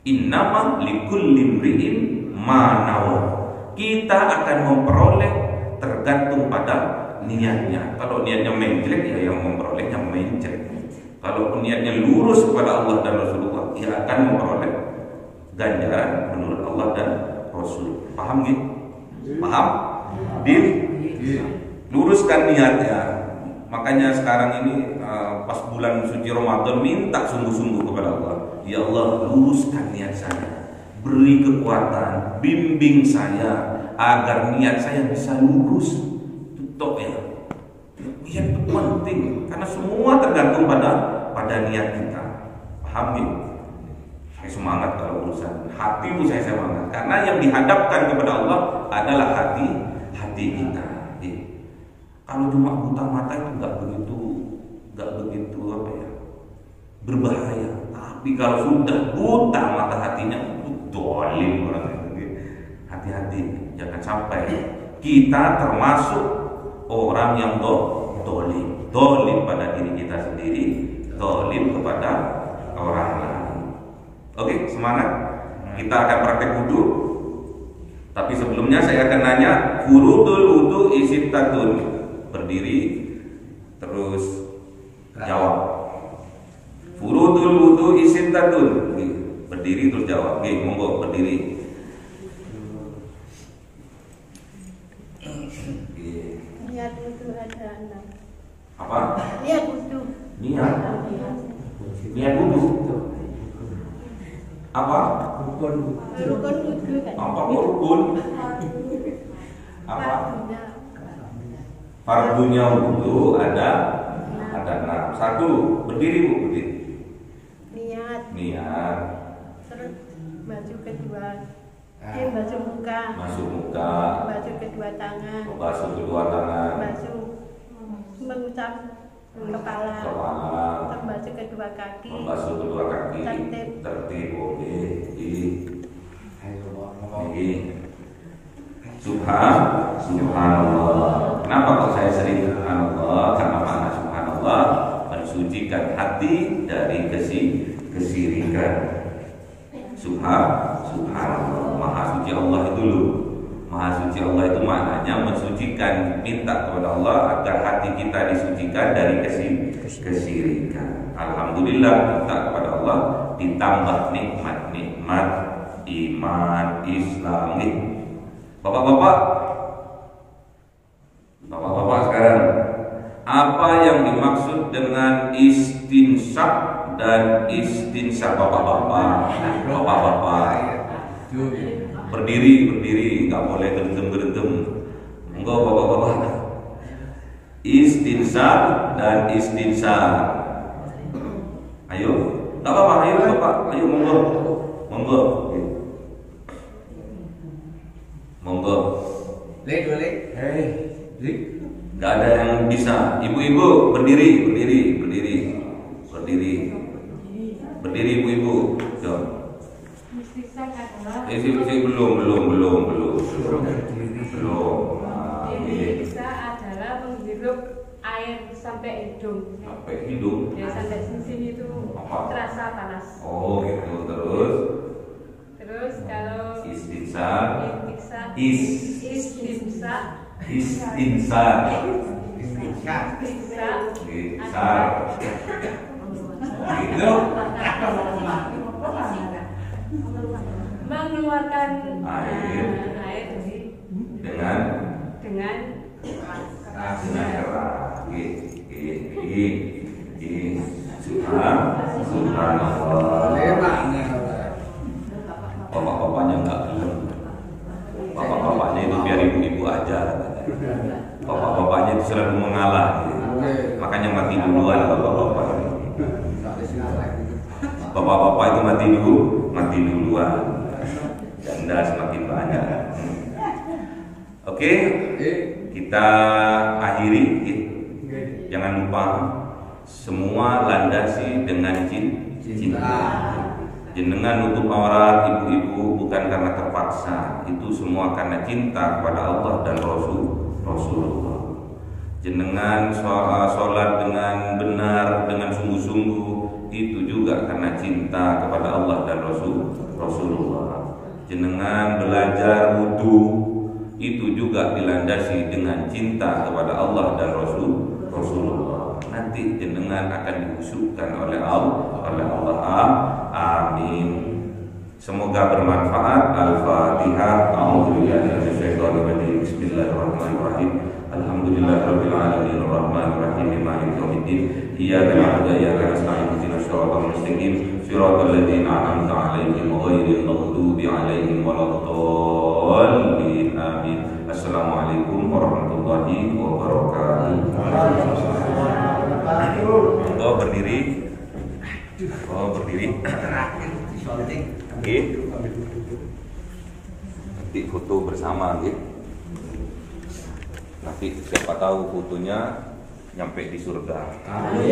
Innama likulli imri'in ma nawa. Kita akan memperoleh tergantung pada niatnya. Kalau niatnya menjelek, ya yang memperolehnya menjelek. Kalau niatnya lurus kepada Allah dan Rasulullah, ia akan memperoleh ganjaran menurut Allah dan Rasul. Paham gitu? Paham? Luruskan niatnya. Makanya sekarang ini pas bulan suci Ramadan, minta sungguh-sungguh kepada Allah, ya Allah, luruskan niat saya, beri kekuatan, bimbing saya agar niat saya bisa lurus. Tutup ya. Niat itu penting karena semua tergantung pada niat kita. Paham gitu? Saya semangat kalau urusan hati itu saya semangat karena yang dihadapkan kepada Allah adalah hati kita. Kalau cuma buta mata itu nggak begitu apa ya, berbahaya. Tapi kalau sudah buta mata hatinya, itu dolim orang itu. Hati-hati, jangan sampai kita termasuk orang yang dolim pada diri kita sendiri, dolim kepada orang lain. Oke, semangat. Kita akan praktek wudu. Tapi sebelumnya saya akan nanya, furudul wudu isittatun. Berdiri terus jawab. Furudul wudu isittatun. Berdiri terus jawab. Oke, monggo berdiri. Niat wudu ada 6. Apa? Niat wudu. Niat wudu. Apa? Rukun wudu kan. Apa rukun? Apa? Fardunya wudu ada 6. Satu, berdiri Bu, berdiri. Niat. Terus baju kedua. Baju muka. Baju kedua tangan. Basuh kedua tangan. Baju mengucap kepala. Terus baju kedua kaki. Membasuh kedua kaki. Tertib. Oke. Ini. Subhanallah. Kenapa kok saya sering subhanallah? Karena makna subhanallah mensucikan hati dari kesirikan. Subhanallah. Maha suci Allah itu loh. Maha suci Allah itu maknanya mensucikan, minta kepada Allah agar hati kita disucikan dari kesirikan. Alhamdulillah, minta kepada Allah ditambah nikmat-nikmat iman Islam. Bapak-bapak sekarang, apa yang dimaksud dengan istinsyak dan istinsyak? Bapak-bapak, berdiri, nggak boleh gerendem. Enggak, bapak-bapak. Istinsyak dan istinsyak. Ayo, nggak apa-apa, ayo bapak, ayo monggo. Gak ada yang bisa. Ibu-ibu berdiri ibu-ibu. Belum. Bisa adalah menghirup air sampai hidung. Ya, sampai sini itu terasa panas. Oh gitu. Terus kalau istinsak. Gitu. Mengeluarkan air dengan keras. Subhanallah. Bapak-bapaknya enggak belum. Bapak-bapaknya itu biar ibu-ibu aja. Bapak-bapaknya itu selalu mengalah. Makanya mati duluan bapak-bapak. Bapak-bapak itu mati duluan. Janda semakin banyak. Oke, kita akhiri. Jangan lupa semua landasi dengan cinta. Jenengan nutup aurat ibu-ibu bukan karena terpaksa, itu semua karena cinta kepada Allah dan Rasulullah. Jenengan sholat dengan benar, dengan sungguh-sungguh, itu juga karena cinta kepada Allah dan Rasulullah. Jenengan belajar wudu itu juga dilandasi dengan cinta kepada Allah dan Rasulullah. Nanti jenengan akan dikhusyukkan oleh Allah. Amin. Semoga bermanfaat. Al-Fatihah. A'udzubillahi minasyaitonir rajim. Bismillahirrahmanirrahim. Alhamdulillahirabbil alamin arrahmanir rahim maliki yaumiddin. Iyyaka na'budu wa iyyaka nasta'in ihdinas siratal mustaqim siratal ladzina an'amta 'alaihim ghairil maghdubi alaihim waladdallin. Amin. Assalamualaikum warahmatullahi wabarakatuh. Oh, berdiri. Oke. Nanti foto bersama, gitu. Nanti siapa tahu fotonya nyampe di surga. Amin.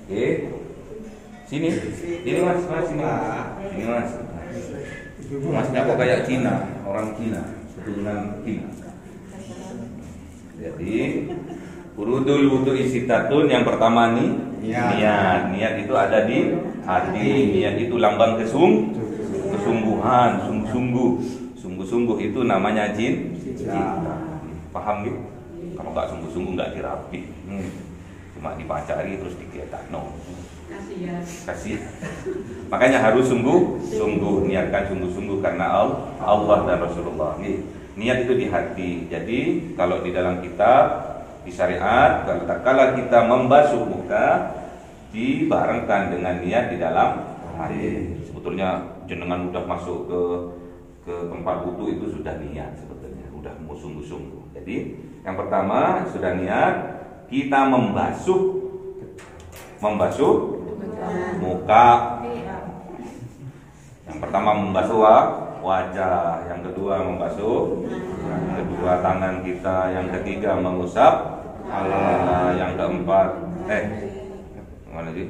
Oke. Sini mas, sini. Sini mas. Masnya kok kayak Cina, orang Cina, keturunan Cina. Jadi urudul wudu isitatun yang pertama nih niat itu ada di hati. Niat itu lambang kesungguhan, sungguh-sungguh itu namanya cinta. Paham gitu? Kalau nggak sungguh-sungguh nggak dirapi, cuma dipacari terus diketak, no. Kasih. Makanya harus sungguh, niatkan sungguh-sungguh karena Allah dan Rasulullah. Niat itu di hati. Jadi kalau di dalam kitab di syariat, kalau kita membasuh muka dibarengkan dengan niat di dalam hati. Sebetulnya jenengan udah masuk ke tempat wudu itu sudah niat sebetulnya, udah mau sungguh-sungguh. Jadi yang pertama sudah niat, kita membasuh muka. Yang pertama membasuh wajah, yang kedua membasuh tangan kita, yang ketiga mengusap kepala, yang keempat mana sih?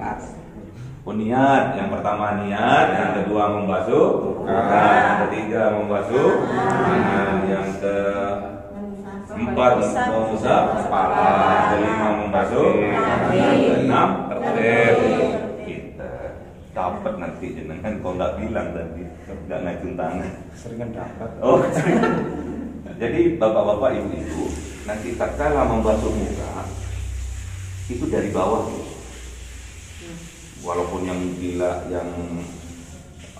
Niat, yang pertama niat, yang kedua membasuh muka, yang ketiga membasuh tangan, yang keempat mengusap kepala, yang kelima membasuh, yang keenam tertib. Kita dapat nanti jenengan kalau nggak bilang tadi nggak ngajun tangan. Seringan dapat. Oh. Jadi bapak-bapak ibu-ibu nanti tatkala membasuh muka itu dari bawah. Walaupun yang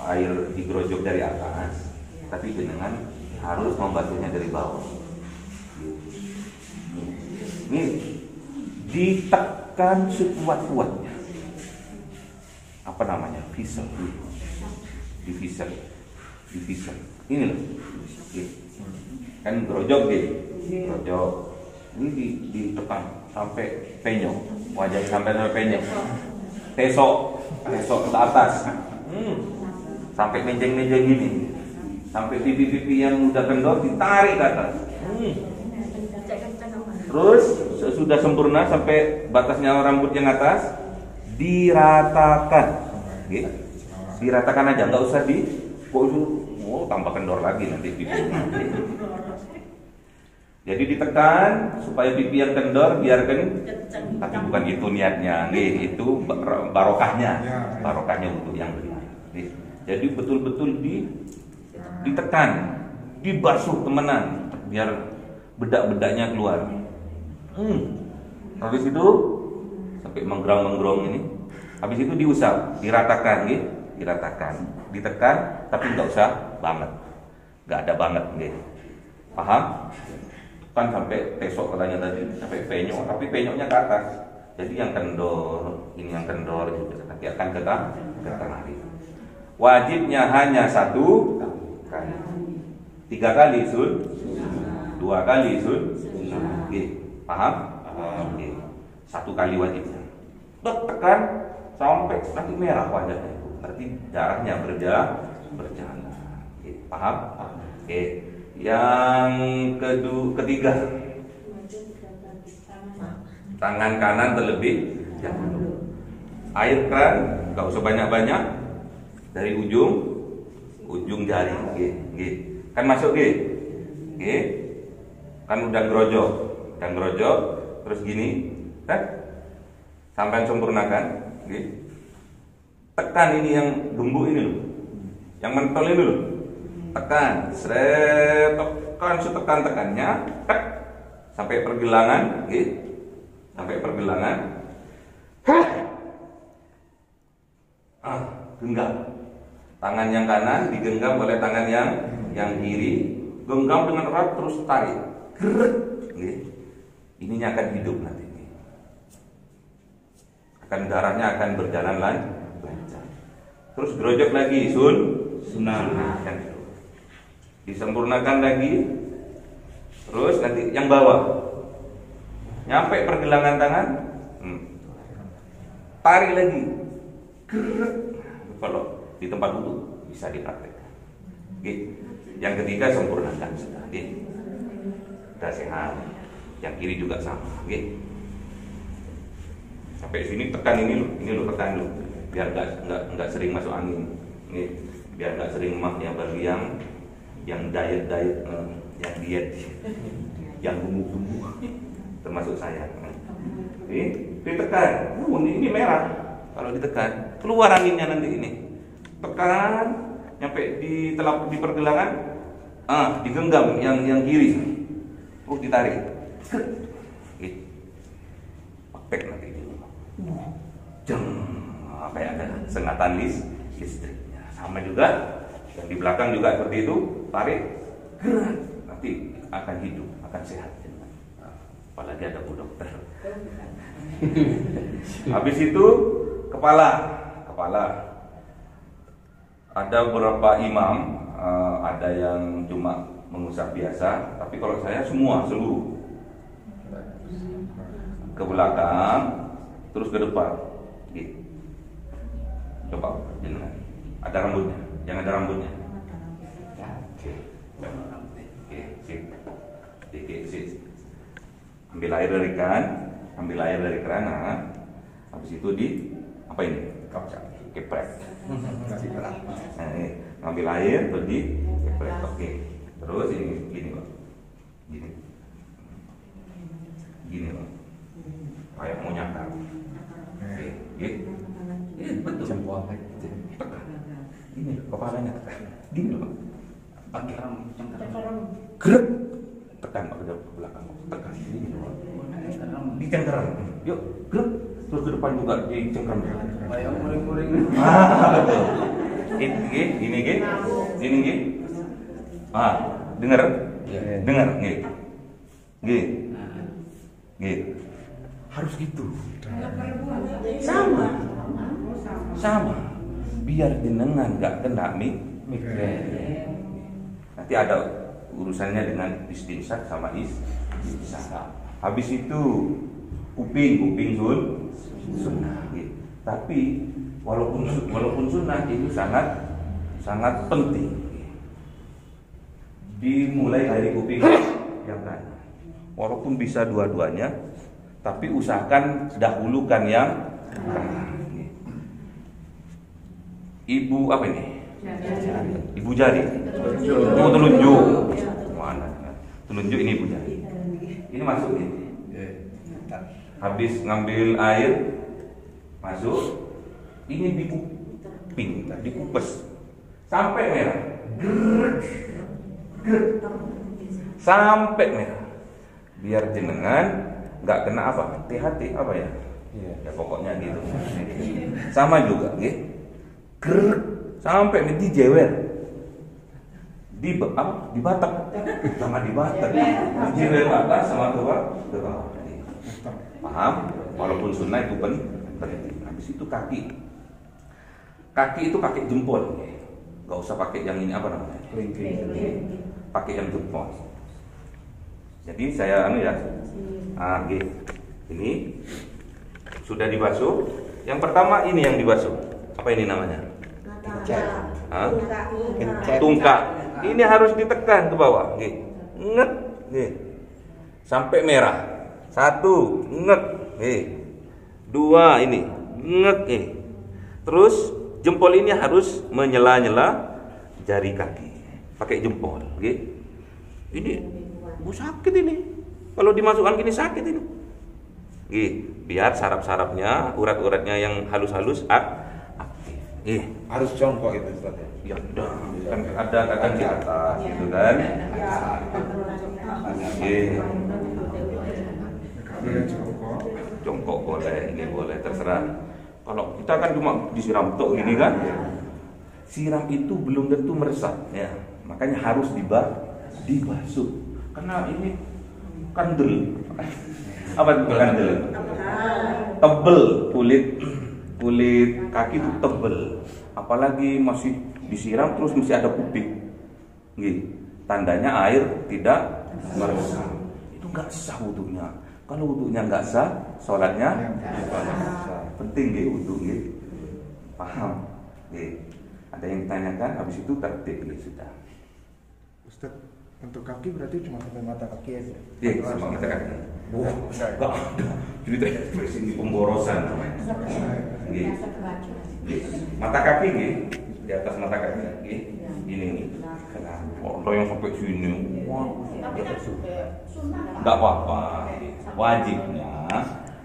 air digerojok dari atas, tapi jenengan harus membasuhnya dari bawah. Ini ditekan sekuat-kuatnya. Apa namanya? Visel. Ini loh. Kan gerojok gerojok. Ini ditekan sampai penyok, wajah sampai penyok. Tesok ke atas, sampai menjeng-menjeng gini, sampai pipi-pipi yang udah kendor ditarik ke atas. Terus sudah sempurna sampai batasnya rambut yang atas diratakan, diratakan aja, nggak usah tambah kendor lagi nanti pipi. Jadi ditekan supaya pipi yang kendor biarkan, tapi bukan itu niatnya, itu barokahnya untuk yang berikut. Jadi betul-betul ditekan, dibasuh temenan biar bedak-bedaknya keluar. Habis itu sampai menggerong-menggerong ini. Habis itu diusap, diratakan, ditekan, tapi nggak usah banget, nggak ada banget, paham? Kan sampai tesok katanya tadi, sampai penyok, tapi penyoknya ke atas. Jadi yang kendor, ini yang kendor juga nanti akan ke tengah. Wajibnya hanya 1 kali. 3 kali sun, 2 kali sun. Paham? 1 kali wajibnya. Tekan sampai nanti merah wajahnya itu, berarti darahnya berjalan. Paham? Yang ketiga, tangan kanan terlebih dahulu. Air keran nggak usah banyak-banyak, dari ujung jari, kan masuk, kan udah gerojok, terus gini, kan sampai sempurnakan, tekan ini yang gembuk ini loh, yang mentol ini loh, tekan, seret, tekan setekan-tekannya, tek, sampai pergelangan, gitu, sampai pergelangan, genggam, tangan yang kanan digenggam oleh tangan yang kiri, genggam dengan erat terus tarik, gerak, gitu. Ininya akan hidup nanti, akan darahnya akan berjalan lancar. Terus gerojok lagi, sunnah, yang itu. Disempurnakan lagi. Terus nanti yang bawah, nyampe pergelangan tangan, tarik lagi, gerak. Kalau di tempat wudhu bisa dipraktekkan. Yang ketiga sempurnakan sudah, sudah sehat. Yang kiri juga sama, sampai sini tekan ini lo tekan dulu, biar nggak sering masuk angin, biar nggak sering ya bagi yang diet, yang diet, yang gemuk, termasuk saya. Ditekan, ini merah. Kalau ditekan, keluar anginnya nanti ini. Tekan, nyampe di pergelangan, digenggam yang kiri, terus ditarik. Pakpek nanti di rumah. Jeng, kayak ada sengatan listriknya. Sama juga, yang di belakang juga seperti itu, tarik, gerak, nanti akan hidup, akan sehat. Apalagi ada Bu Dokter. Habis itu kepala. Ada beberapa imam, ada yang cuma mengusap biasa, tapi kalau saya seluruh. Ke belakang, terus ke depan. Gitu. Coba, jangan. Ada rambutnya, yang ada rambutnya. Oke. Sip. Ambil air dari keran, habis itu apa ini? Keprek. Ngambil air, terus keprek. Oke. Terus ini gini Pak. Gini Pak. Kayak mau nyakar. Betul. Tekan. Ini kepalanya tekan. Gini Pak. Pakai gerak. Tekan ke belakang. Tekan. Gini Pak. Dicengkeram. Yuk, gerak. Terus ke depan juga dicengkeram. Kayak muring-muring. Betul. Ini. Dengar? Dengar, harus gitu. Sama. Biar jenengan nggak kena migrain. Nanti ada urusannya dengan istinsak sama istinsak. Habis itu kuping sunnah. Tapi walaupun sunnah itu sangat penting. Dimulai dari kuping yang kanan. Walaupun bisa dua-duanya, tapi usahakan dahulukan yang kanan. Ibu apa ini? Ibu jari. Telunjuk. Mana? Telunjuk ini ibu jari. Ini masuk ini. Habis ngambil air, masuk. Ini di kuping, dikupas sampai merah. Sampai merah. Biar jenengan nggak kena apa? THT apa ya? Ya pokoknya gitu. Sama juga, gitu. Sampai dijewer. Di batak sama di batak. Dijewer atas sama ke bawah. Paham? Walaupun sunnah itu penting. Habis itu kaki. Kaki itu pakai jempol. Gak usah pakai yang ini apa namanya? Pakai yang jempol. Jadi saya ini sudah dibasuh. Yang pertama ini yang dibasuh. Apa ini namanya? Tungkak. Ini harus ditekan ke bawah. Nget. Sampai merah. 1, nget. 2 ini nget. Terus jempol ini harus menyela-nyela jari kaki. Pakai jempol. Ini sakit ini. Kalau dimasukkan gini sakit ini. Biar saraf-sarafnya, urat-uratnya yang halus-halus aktif. Harus jongkok itu Ustaz ya. Ya udah, kan ada kaki di atas gitu kan. Jongkok boleh, ini boleh, terserah. Kalau kita kan cuma disiram tok gini kan, siram itu belum tentu meresap ya. Makanya harus dibasuh. Karena ini kandel. Apa itu kandel? Tebel kulit kaki itu tebel. Apalagi masih disiram terus mesti ada kuping. Nggih. Tandanya air tidak meresap. Itu enggak sah wudunya. Kalau wudunya enggak sah, sholatnya penting nggih wudu nggih. Paham? Nggih. Ada yang ditanyakan, habis itu tertib sudah. Ustaz, untuk kaki berarti cuma sampai mata kaki aja? Iya, sampai mata kaki. Enggak ada. Jadi ini pemborosan namanya. Nggih. Mata kaki nggih, di atas mata kaki nggih. Ini nih. Kalau yang sampai sini, enggak apa-apa. Wajibnya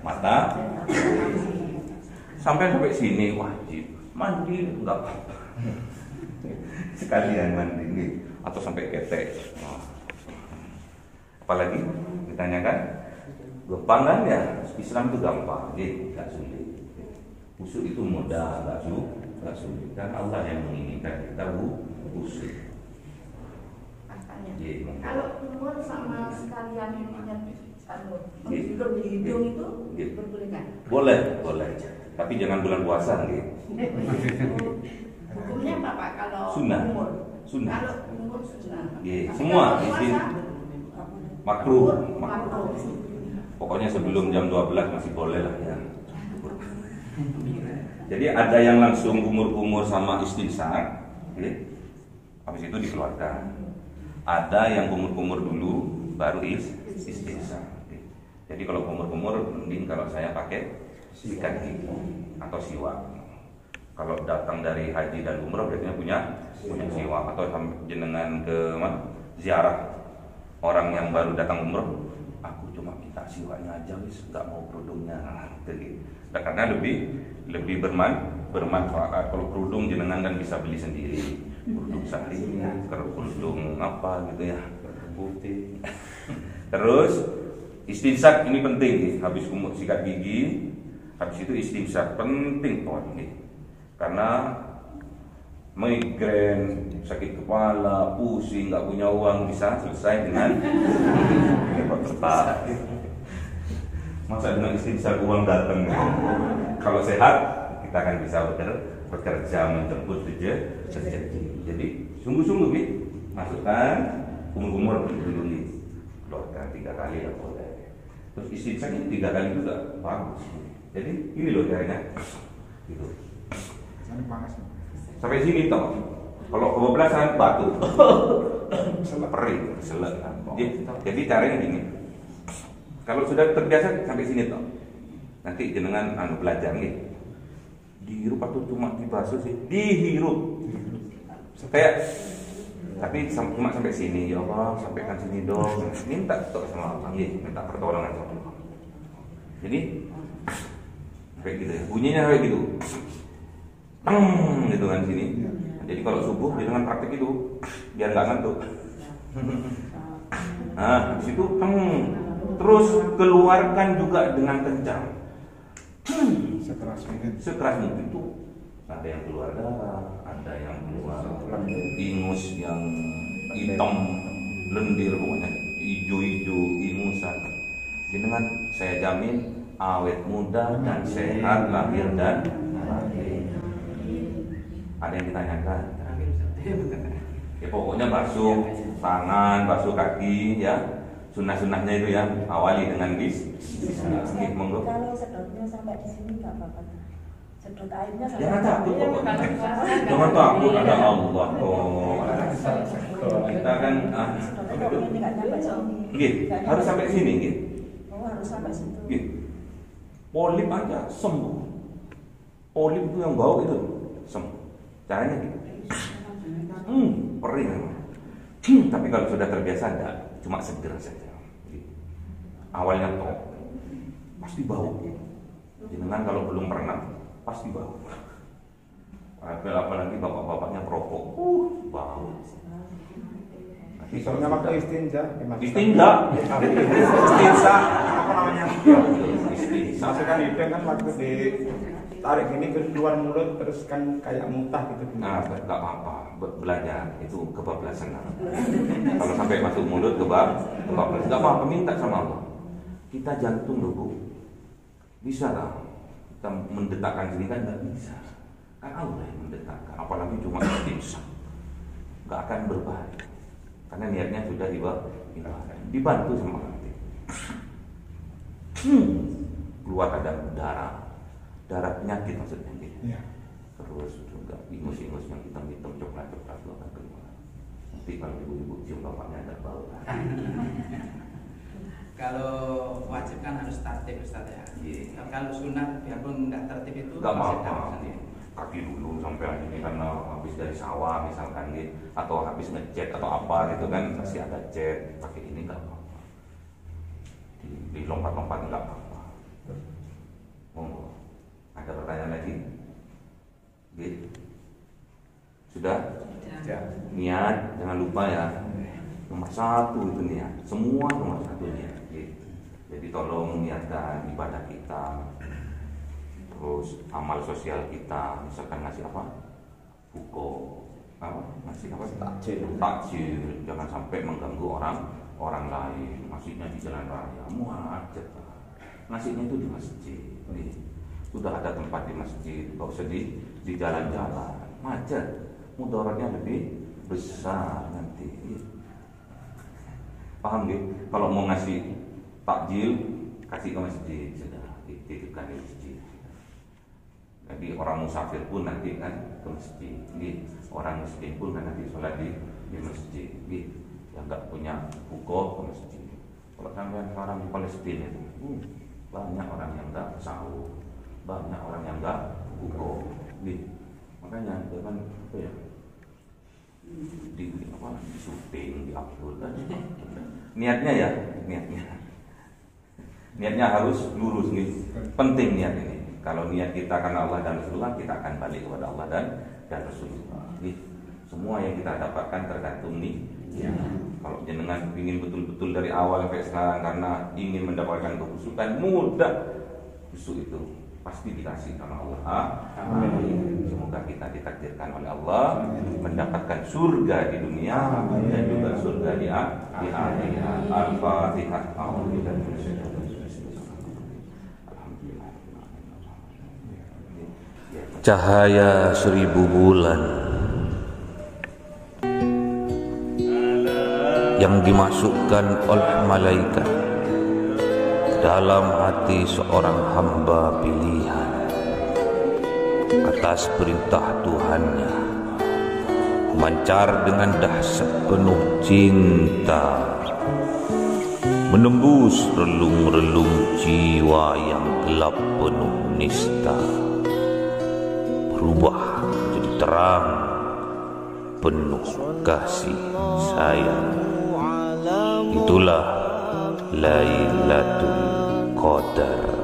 mata sampai sini wajib. Mandi enggak apa-apa. Sekalian mandi nih atau sampai ketek. Apalagi ditanyakan? Gampang kan ya? Islam itu gampang, enggak sulit. Usul itu mudah, enggak sulit. Dan Allah yang menginginkan kita usul. Kalau umur sama sekalian hidup di hidung itu diperbolehkan? Boleh. Tapi jangan bulan puasa nggih. Hukumnya apa Pak kalau Sunnah. umur? Sunnah. Kalau umur sunnah. Nggih, Tapi semua kalau di puasa, sini makruh. makruh. Pokoknya sebelum jam 12 masih boleh lah ya. Jadi ada yang langsung kumur-kumur sama istinsar, habis itu dikeluarkan. Ada yang kumur-kumur dulu, baru istinsar. Jadi kalau kumur-kumur, mending kalau saya pakai sikat gigi atau siwak. Kalau datang dari haji dan umroh biasanya punya siwak, atau jenengan ke ziarah orang yang baru datang umroh, aku cuma minta siwaknya aja, wis nggak mau kerudungnya. Gitu. Nah, karena lebih bermanfaat. Kalau kerudung jenengan kan bisa beli sendiri, kerudung sari, kerudung apa gitu ya, putih. Terus istinsak ini penting, habis sikat gigi, habis itu istinsak penting nih, karena migrain, sakit kepala, pusing, nggak punya uang bisa selesai dengan kertas. Masa dengan istinsak uang datang? Kalau sehat kita akan bisa bekerja menjemput rezeki. Jadi sungguh-sungguh nih, masukkan kumur-kumur dulu nih, keluarkan 3 kali ya boleh. Terus istinsak ini 3 kali juga bagus. Jadi ini loh caranya, gitu. Sampai sini toh. Kalau kebablasan batu, perih, selek. Jadi caranya gini. Kalau sudah terbiasa sampai sini toh, nanti jenengan belajar nih. Dihirup atau cuma dibasuh sih? Dihirup. Kayak, tapi cuma sampai sini ya Allah, sampaikan sini dong. Minta toh sama Allah, minta pertolongan sama Allah. Jadi kayak gitu ya. Bunyinya kayak gitu. Gitu kan sini. Jadi kalau subuh jangan praktek itu biar nggak ngantuk. Nah, di situ terus keluarkan juga dengan kencang. Sekeras mungkin tuh. Ada yang keluar darah, ada yang keluar ingus yang hitam, lendir pokoknya, hijau-hijau, ingusan. Dengan saya jamin awet muda dan sehat lahir dan batin. Ada yang ditanyakan? Ya pokoknya basuh tangan, basuh kaki ya. Sunnah-sunnahnya itu ya, awali dengan monggo. Kalau sedotnya sampai di sini nggak apa-apa. Sedot airnya sampai. Jangan takut pokoknya. Jangan takut, ada Allah. Kita kan ini nggak nyampe sini. Harus sampai sini, Oh, harus sampai situ. Polip aja sembuh. Polip itu yang bau itu sembuh. Caranya gitu. Perih memang. Tapi kalau sudah terbiasa enggak, cuma seger saja. Awalnya toh pasti bau. Jangan kalau belum pernah pasti bau. Apalagi bapak-bapaknya perokok, bau. Misalnya waktu istinja, Istinja, istinja, apa namanya? istinja. Masukkan hidung kan waktu ditarik gini keluar mulut terus kan kayak muntah gitu. Nah, nggak apa-apa, belajar itu kebablasan. Kalau sampai masuk mulut kebablasan, nggak apa-apa, minta sama Allah. Kita jantung loh Bu, bisa tak? Kita mendetakkan sini kan nggak bisa. Kan Allah yang mendetakkan, apalagi cuma istinja, nggak akan berbahaya. Karena niatnya sudah dibantu sama Allah. Keluar ada darah penyakit maksudnya gitu. Ya. Terus juga ingus-ingus yang hitam-hitam coklat-coklat itu akan keluar. Nanti kalau ibu-ibu cium bapaknya ada bau. Kalau wajib kan harus tertib Ustaz ya. Iya. Kalau sunat biarpun nggak tertib itu Nggak masih apa-apa. dapat sendiri. Kaki dulu sampai ini karena habis dari sawah misalkan gitu, atau habis ngecat atau apa gitu kan masih ada cat, pakai ini nggak apa-apa. Di lompat-lompat nggak apa-apa. Monggo. Ada pertanyaan lagi? Gitu. Sudah? Ya. Niat jangan lupa ya. Nomor 1 itu niat. Semua nomor 1 niat. Gitu. Jadi tolong niatkan ibadah kita. Terus amal sosial kita, misalkan ngasih apa? Buko, apa? Ngasih apa? Takjil. Jangan sampai mengganggu orang lain. Ngasihnya di jalan raya, macet. Ngasihnya itu di masjid. Nih, sudah ada tempat di masjid, nggak usah di jalan-jalan, macet. Mudaratnya lebih besar nanti. Paham gitu? Kalau mau ngasih takjil, kasih ke masjid, sudah dititipkan di masjid. Jadi orang musafir pun nanti kan ke masjid, gitu. Orang miskin pun kan nanti sholat di masjid, gitu. Yang nggak punya buko ke masjid. Kalau sampai sekarang di Palestina itu banyak orang yang nggak sahur, banyak orang yang nggak buko, gitu. Makanya jangan apa ya di syuting, di upload kan. Niatnya ya, niatnya harus lurus gitu. Penting niat ini. Kalau niat kita karena Allah dan Rasulullah, kita akan balik kepada Allah dan Rasulullah. Jadi, semua yang kita dapatkan tergantung nih. Ya. Kalau jenengan ingin betul-betul dari awal sampai sekarang karena ingin mendapatkan kekhusyukan, mudah. Khusyuk itu pasti dikasih sama Allah. Amin. Semoga kita ditakdirkan oleh Allah mendapatkan surga di dunia dan juga surga di akhirat. Al-Fatihah. Cahaya 1000 bulan yang dimasukkan oleh malaikat dalam hati seorang hamba pilihan atas perintah Tuhannya, memancar dengan dahsyat penuh cinta, menembus relung-relung jiwa yang gelap penuh nista, berubah menjadi terang penuh kasih sayang. Itulah Lailatul Qadar.